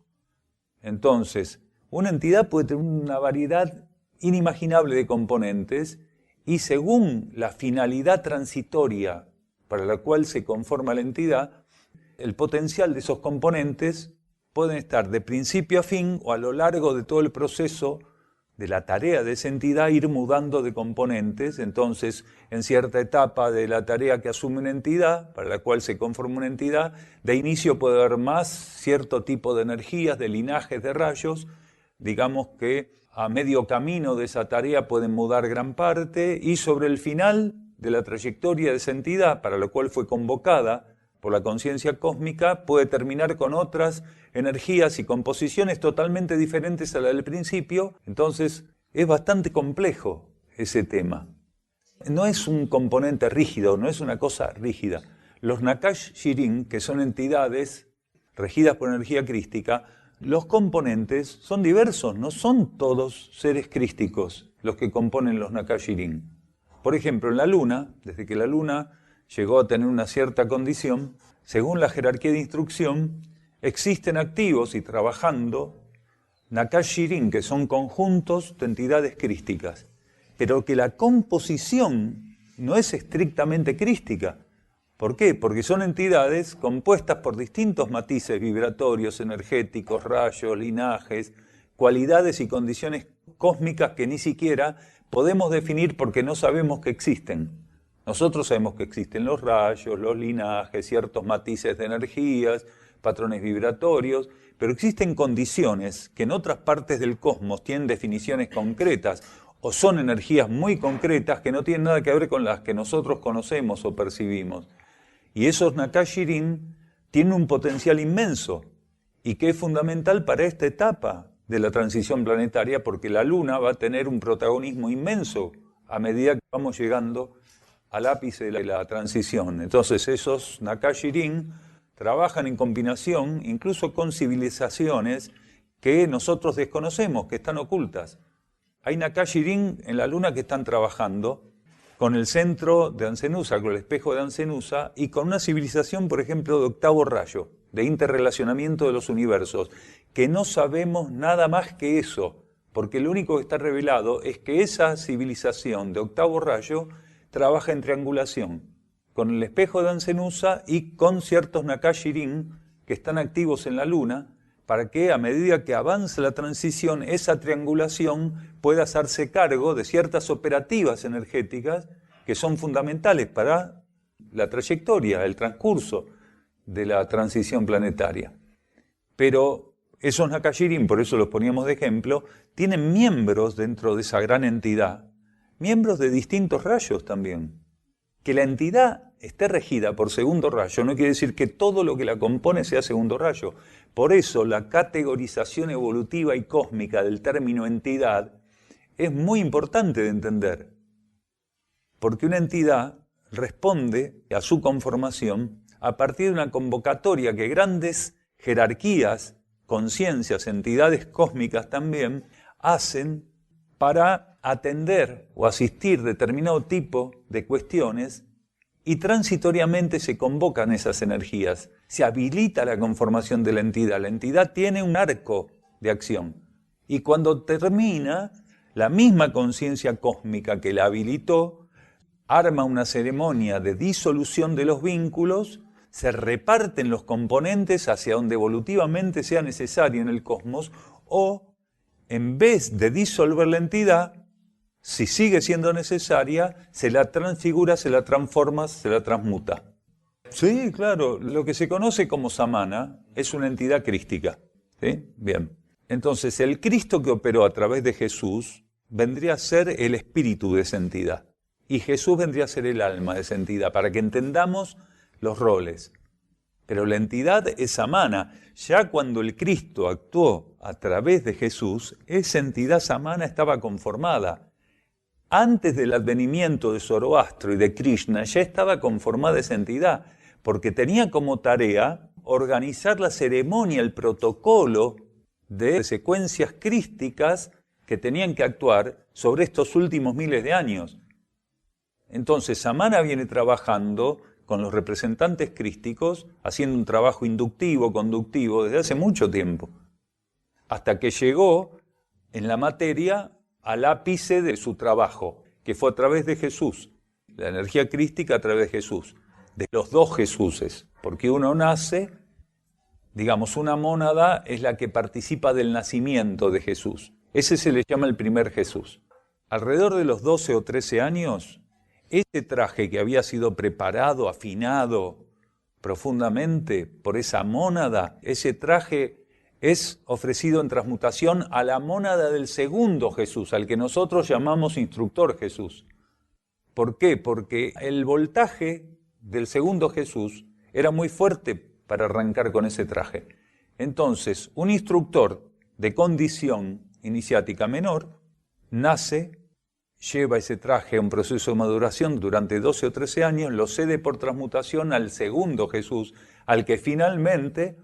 Entonces, una entidad puede tener una variedad inimaginable de componentes y según la finalidad transitoria para la cual se conforma la entidad, el potencial de esos componentes pueden estar de principio a fin o a lo largo de todo el proceso de la tarea de esa entidad ir mudando de componentes. Entonces, en cierta etapa de la tarea que asume una entidad, para la cual se conforma una entidad, de inicio puede haber más cierto tipo de energías, de linajes, de rayos. Digamos que a medio camino de esa tarea pueden mudar gran parte y sobre el final de la trayectoria de esa entidad, para la cual fue convocada por la conciencia cósmica, puede terminar con otras energías y composiciones totalmente diferentes a la del principio. Entonces, es bastante complejo ese tema. No es un componente rígido, no es una cosa rígida. Los Nakash Shirin, que son entidades regidas por energía crística, los componentes son diversos, no son todos seres crísticos los que componen los Nakash Shirin. Por ejemplo, en la Luna, desde que la Luna llegó a tener una cierta condición, según la jerarquía de instrucción, existen activos y trabajando Nakash Shirin, que son conjuntos de entidades crísticas, pero que la composición no es estrictamente crística. ¿Por qué? Porque son entidades compuestas por distintos matices vibratorios, energéticos, rayos, linajes, cualidades y condiciones cósmicas que ni siquiera podemos definir porque no sabemos que existen. Nosotros sabemos que existen los rayos, los linajes, ciertos matices de energías, patrones vibratorios, pero existen condiciones que en otras partes del cosmos tienen definiciones concretas o son energías muy concretas que no tienen nada que ver con las que nosotros conocemos o percibimos. Y esos Nakash Shirin tienen un potencial inmenso y que es fundamental para esta etapa de la transición planetaria, porque la Luna va a tener un protagonismo inmenso a medida que vamos llegando al ápice de la transición. Entonces esos Nakash Shirin trabajan en combinación incluso con civilizaciones que nosotros desconocemos, que están ocultas. Hay Nakash Shirin en la Luna que están trabajando con el centro de Ancenusa, con el espejo de Ancenusa, y con una civilización, por ejemplo, de octavo rayo, de interrelacionamiento de los universos, que no sabemos nada más que eso, porque lo único que está revelado es que esa civilización de octavo rayo trabaja en triangulación con el espejo de Ancenusa y con ciertos Nakash Shirin que están activos en la Luna, para que a medida que avanza la transición, esa triangulación pueda hacerse cargo de ciertas operativas energéticas que son fundamentales para la trayectoria, el transcurso de la transición planetaria. Pero esos Nakash Shirin, por eso los poníamos de ejemplo, tienen miembros dentro de esa gran entidad, miembros de distintos rayos también. Que la entidad esté regida por segundo rayo no quiere decir que todo lo que la compone sea segundo rayo. Por eso la categorización evolutiva y cósmica del término entidad es muy importante de entender. Porque una entidad responde a su conformación a partir de una convocatoria que grandes jerarquías, conciencias, entidades cósmicas también hacen para atender o asistir determinado tipo de cuestiones y transitoriamente se convocan esas energías, se habilita la conformación de la entidad. La entidad tiene un arco de acción y cuando termina, la misma conciencia cósmica que la habilitó arma una ceremonia de disolución de los vínculos, se reparten los componentes hacia donde evolutivamente sea necesario en el cosmos, o en vez de disolver la entidad, si sigue siendo necesaria, se la transfigura, se la transforma, se la transmuta. Sí, claro, lo que se conoce como samana es una entidad crística. ¿Sí? Bien. Entonces, el Cristo que operó a través de Jesús vendría a ser el espíritu de esa entidad. Y Jesús vendría a ser el alma de esa entidad, para que entendamos los roles. Pero la entidad es samana. Ya cuando el Cristo actuó a través de Jesús, esa entidad samana estaba conformada. Antes del advenimiento de Zoroastro y de Krishna, ya estaba conformada esa entidad, porque tenía como tarea organizar la ceremonia, el protocolo de secuencias crísticas que tenían que actuar sobre estos últimos miles de años. Entonces, Samana viene trabajando con los representantes crísticos, haciendo un trabajo inductivo, conductivo, desde hace mucho tiempo, hasta que llegó en la materia al ápice de su trabajo, que fue a través de Jesús, la energía crística a través de Jesús, de los dos Jesuses, porque uno nace, digamos, una mónada es la que participa del nacimiento de Jesús. Ese se le llama el primer Jesús. Alrededor de los 12 o 13 años, ese traje que había sido preparado, afinado profundamente por esa mónada, ese traje es ofrecido en transmutación a la mónada del segundo Jesús, al que nosotros llamamos instructor Jesús. ¿Por qué? Porque el voltaje del segundo Jesús era muy fuerte para arrancar con ese traje. Entonces, un instructor de condición iniciática menor nace, lleva ese traje a un proceso de maduración durante 12 o 13 años, lo cede por transmutación al segundo Jesús, al que finalmente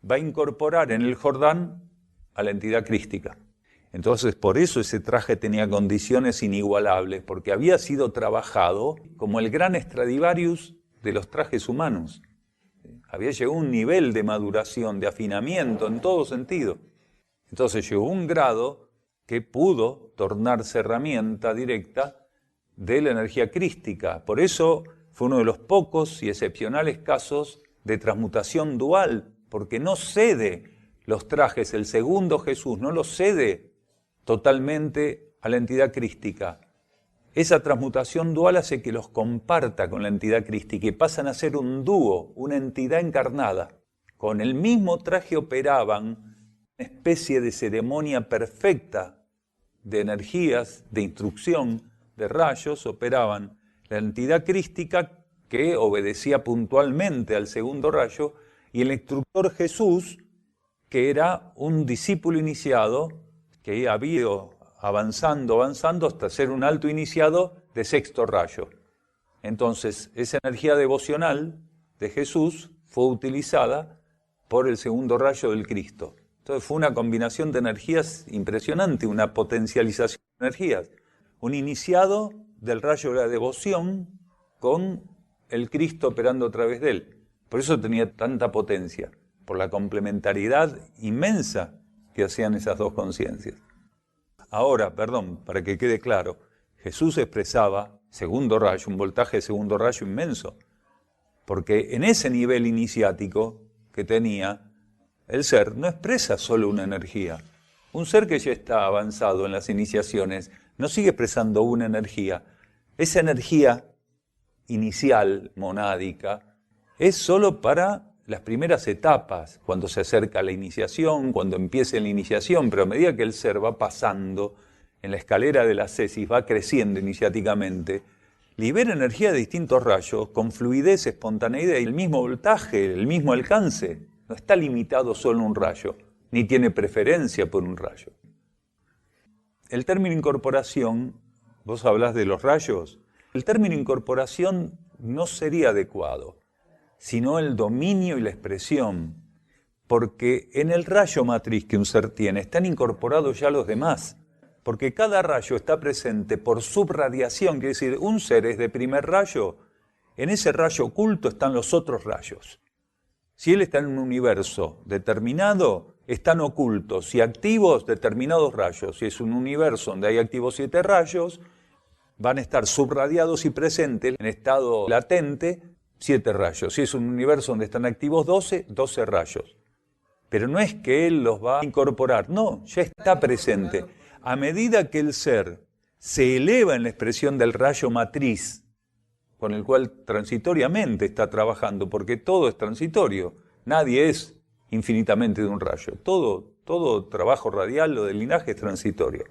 va a incorporar en el Jordán a la entidad crística. Entonces, por eso ese traje tenía condiciones inigualables, porque había sido trabajado como el gran Stradivarius de los trajes humanos. Había llegado a un nivel de maduración, de afinamiento en todo sentido. Entonces llegó a un grado que pudo tornarse herramienta directa de la energía crística. Por eso fue uno de los pocos y excepcionales casos de transmutación dual, porque no cede los trajes, el segundo Jesús no los cede totalmente a la entidad crística. Esa transmutación dual hace que los comparta con la entidad crística y pasan a ser un dúo, una entidad encarnada. Con el mismo traje operaban una especie de ceremonia perfecta de energías, de instrucción, de rayos, operaban la entidad crística que obedecía puntualmente al segundo rayo y el instructor Jesús, que era un discípulo iniciado que había ido avanzando hasta ser un alto iniciado de sexto rayo. Entonces, esa energía devocional de Jesús fue utilizada por el segundo rayo del Cristo. Entonces fue una combinación de energías impresionante, una potencialización de energías. Un iniciado del rayo de la devoción con el Cristo operando a través de él. Por eso tenía tanta potencia, por la complementariedad inmensa que hacían esas dos conciencias. Ahora, para que quede claro, Jesús expresaba segundo rayo, un voltaje de segundo rayo inmenso, porque en ese nivel iniciático que tenía, el ser no expresa solo una energía. Un ser que ya está avanzado en las iniciaciones no sigue expresando una energía. Esa energía inicial, monádica, es solo para las primeras etapas, cuando se acerca a la iniciación, cuando empiece la iniciación, pero a medida que el ser va pasando en la escalera de la ascesis, va creciendo iniciáticamente, libera energía de distintos rayos, con fluidez, espontaneidad y el mismo voltaje, el mismo alcance. No está limitado solo a un rayo, ni tiene preferencia por un rayo. El término incorporación, vos hablás de los rayos, el término incorporación no sería adecuado, sino el dominio y la expresión, porque en el rayo matriz que un ser tiene están incorporados ya los demás. porque cada rayo está presente por subradiación, quiere decir, un ser es de primer rayo, en ese rayo oculto están los otros rayos. Si él está en un universo determinado, están ocultos y activos determinados rayos. Si es un universo donde hay activos 7 rayos, van a estar subradiados y presentes en estado latente 7 rayos. Si es un universo donde están activos 12 rayos. Pero no es que él los va a incorporar, no, ya está presente. A medida que el ser se eleva en la expresión del rayo matriz, con el cual transitoriamente está trabajando, porque todo es transitorio, nadie es infinitamente de un rayo, todo trabajo radial o de linaje es transitorio.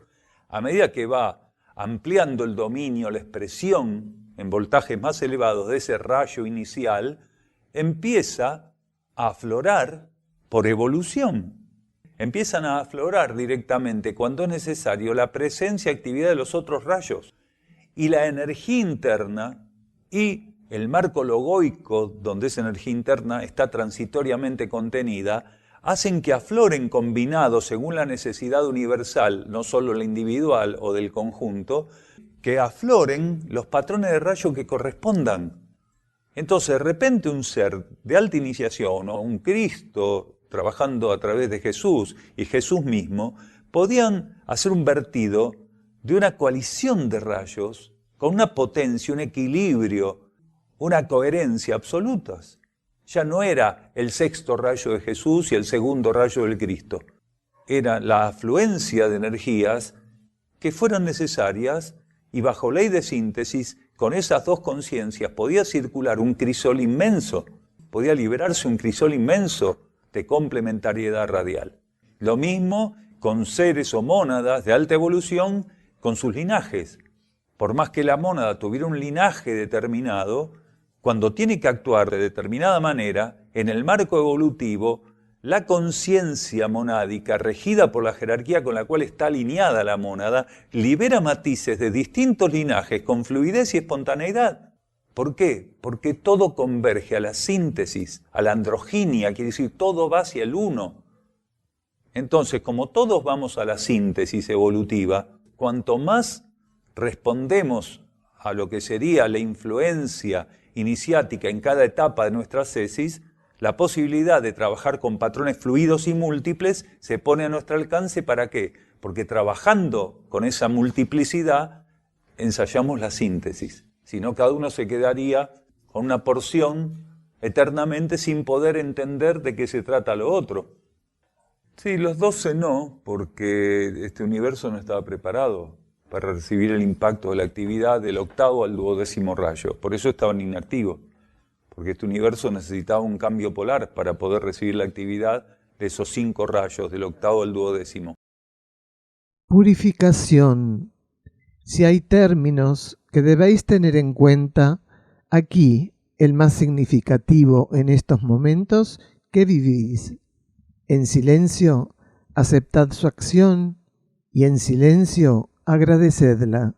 A medida que va ampliando el dominio, la expresión en voltajes más elevados de ese rayo inicial, empieza a aflorar por evolución. Empiezan a aflorar directamente, cuando es necesario, la presencia y actividad de los otros rayos. Y la energía interna y el marco logoico, donde esa energía interna está transitoriamente contenida, hacen que afloren combinados según la necesidad universal, no solo la individual o del conjunto, que afloren los patrones de rayo que correspondan. Entonces, de repente un ser de alta iniciación o un Cristo trabajando a través de Jesús y Jesús mismo, podían hacer un vertido de una coalición de rayos con una potencia, un equilibrio, una coherencia absolutas. Ya no era el sexto rayo de Jesús y el segundo rayo del Cristo. Era la afluencia de energías que fueron necesarias y bajo ley de síntesis, con esas dos conciencias podía circular un crisol inmenso, podía liberarse un crisol inmenso de complementariedad radial. Lo mismo con seres o mónadas de alta evolución con sus linajes. Por más que la mónada tuviera un linaje determinado, cuando tiene que actuar de determinada manera, en el marco evolutivo, la conciencia monádica, regida por la jerarquía con la cual está alineada la mónada, libera matices de distintos linajes con fluidez y espontaneidad. ¿Por qué? Porque todo converge a la síntesis, a la androginia, quiere decir todo va hacia el uno. Entonces, como todos vamos a la síntesis evolutiva, cuanto más respondemos a lo que sería la influencia iniciática en cada etapa de nuestra ascesis, la posibilidad de trabajar con patrones fluidos y múltiples se pone a nuestro alcance. ¿Para qué? Porque trabajando con esa multiplicidad ensayamos la síntesis. Si no, cada uno se quedaría con una porción eternamente sin poder entender de qué se trata lo otro. Sí, los 12 no, porque este universo no estaba preparado para recibir el impacto de la actividad del octavo al 12º rayo. Por eso estaban inactivos, porque este universo necesitaba un cambio polar para poder recibir la actividad de esos 5 rayos, del octavo al 12º. Purificación. Si hay términos que debéis tener en cuenta, aquí el más significativo en estos momentos que vivís. En silencio, aceptad su acción y en silencio, agradecedla.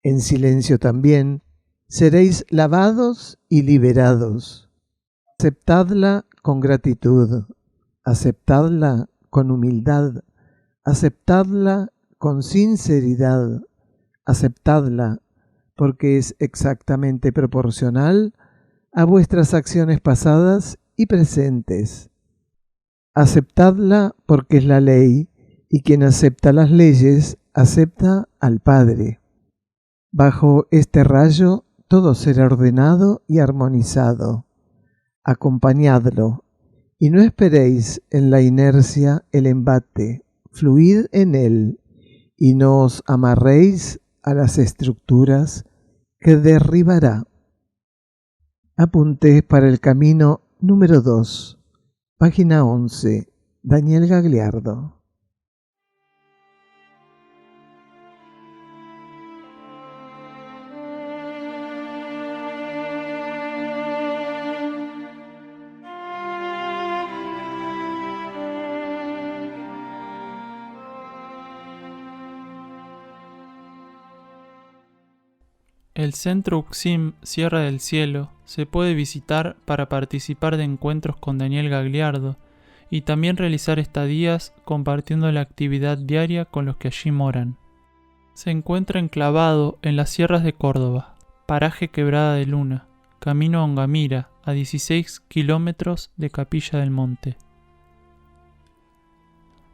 En silencio también, seréis lavados y liberados. Aceptadla con gratitud, aceptadla con humildad, aceptadla con sinceridad, aceptadla porque es exactamente proporcional a vuestras acciones pasadas y presentes. Aceptadla porque es la ley y quien acepta las leyes acepta al Padre. Bajo este rayo todo será ordenado y armonizado. Acompañadlo y no esperéis en la inercia el embate, fluid en él y no os amarréis a las estructuras que derribará. Apuntes para el camino número 2, página 11, Daniel Gagliardo. El Centro Uxim Sierra del Cielo se puede visitar para participar de encuentros con Daniel Gagliardo y también realizar estadías compartiendo la actividad diaria con los que allí moran. Se encuentra enclavado en las sierras de Córdoba, paraje Quebrada de Luna, camino a Ongamira, a 16 kilómetros de Capilla del Monte.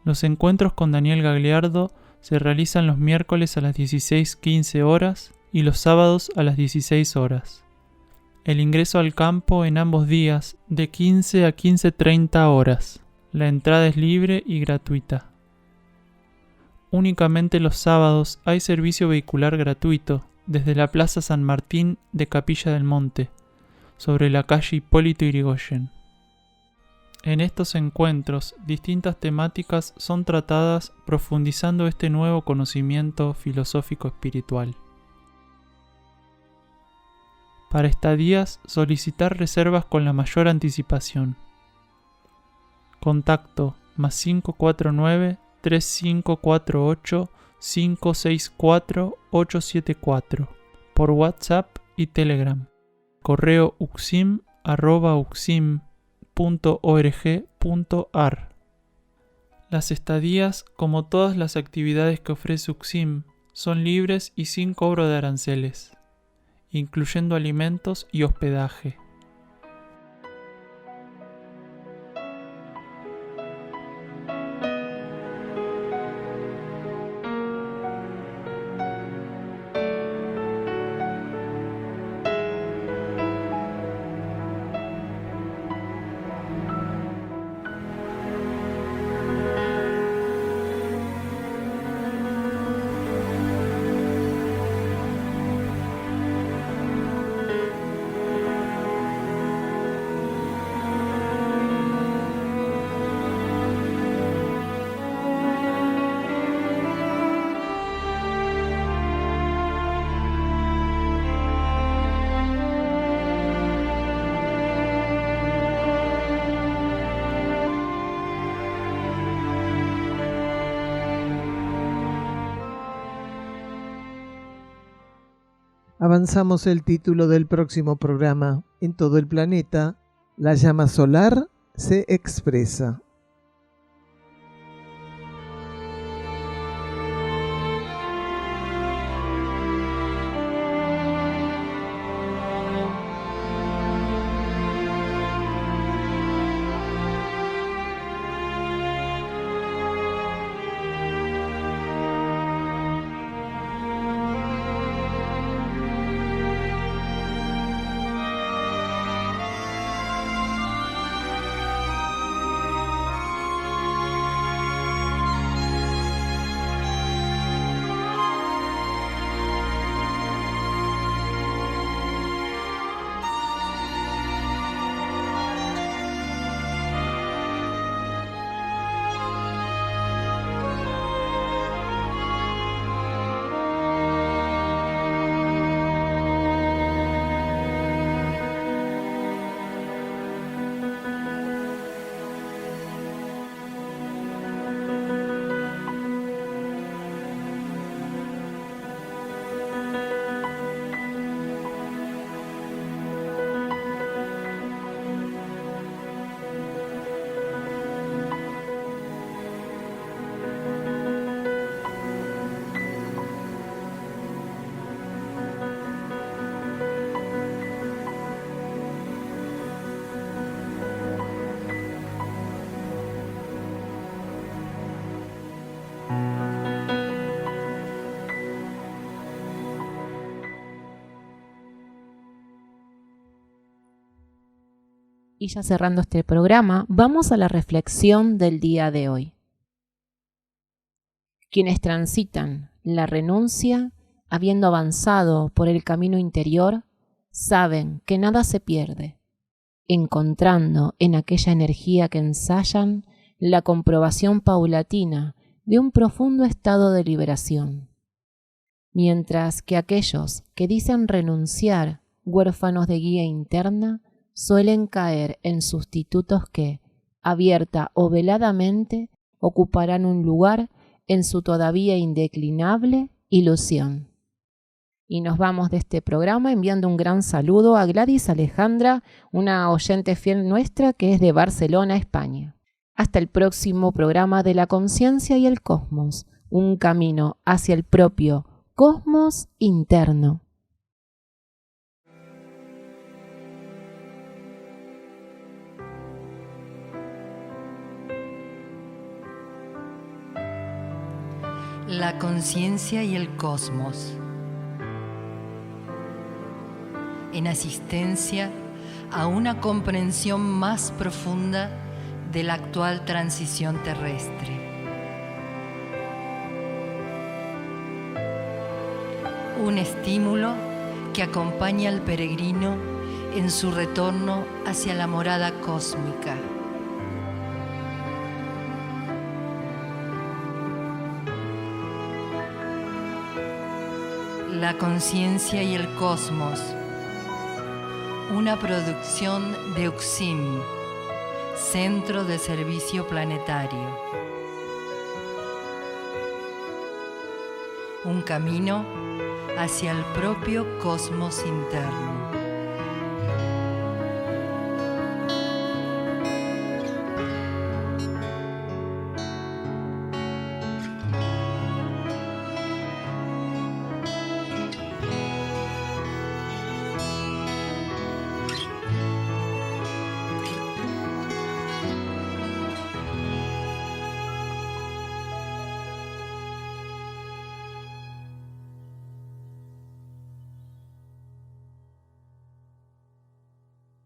Los encuentros con Daniel Gagliardo se realizan los miércoles a las 16:15 horas y los sábados a las 16 horas. El ingreso al campo en ambos días de 15 a 15:30 horas. La entrada es libre y gratuita. Únicamente los sábados hay servicio vehicular gratuito desde la Plaza San Martín de Capilla del Monte, sobre la calle Hipólito Yrigoyen. En estos encuentros, distintas temáticas son tratadas profundizando este nuevo conocimiento filosófico espiritual. Para estadías, solicitar reservas con la mayor anticipación. Contacto +549 3548 564 874 por WhatsApp y Telegram. Correo uxim@uxim.org.ar. Las estadías, como todas las actividades que ofrece UXIM, son libres y sin cobro de aranceles, incluyendo alimentos y hospedaje. Avanzamos el título del próximo programa. En todo el planeta, la llama solar se expresa. Y ya cerrando este programa, vamos a la reflexión del día de hoy. Quienes transitan la renuncia, habiendo avanzado por el camino interior, saben que nada se pierde, encontrando en aquella energía que ensayan la comprobación paulatina de un profundo estado de liberación. Mientras que aquellos que dicen renunciar, huérfanos de guía interna, suelen caer en sustitutos que, abierta o veladamente, ocuparán un lugar en su todavía indeclinable ilusión. Y nos vamos de este programa enviando un gran saludo a Gladys Alejandra, una oyente fiel nuestra que es de Barcelona, España. Hasta el próximo programa de la conciencia y el cosmos, un camino hacia el propio Cosmos interno. La conciencia y el cosmos. En asistencia a una comprensión más profunda de la actual transición terrestre. Un estímulo que acompaña al peregrino en su retorno hacia la morada cósmica. La conciencia y el cosmos. Una producción de UXIM, Centro de Servicio Planetario. Un camino hacia el propio cosmos interno.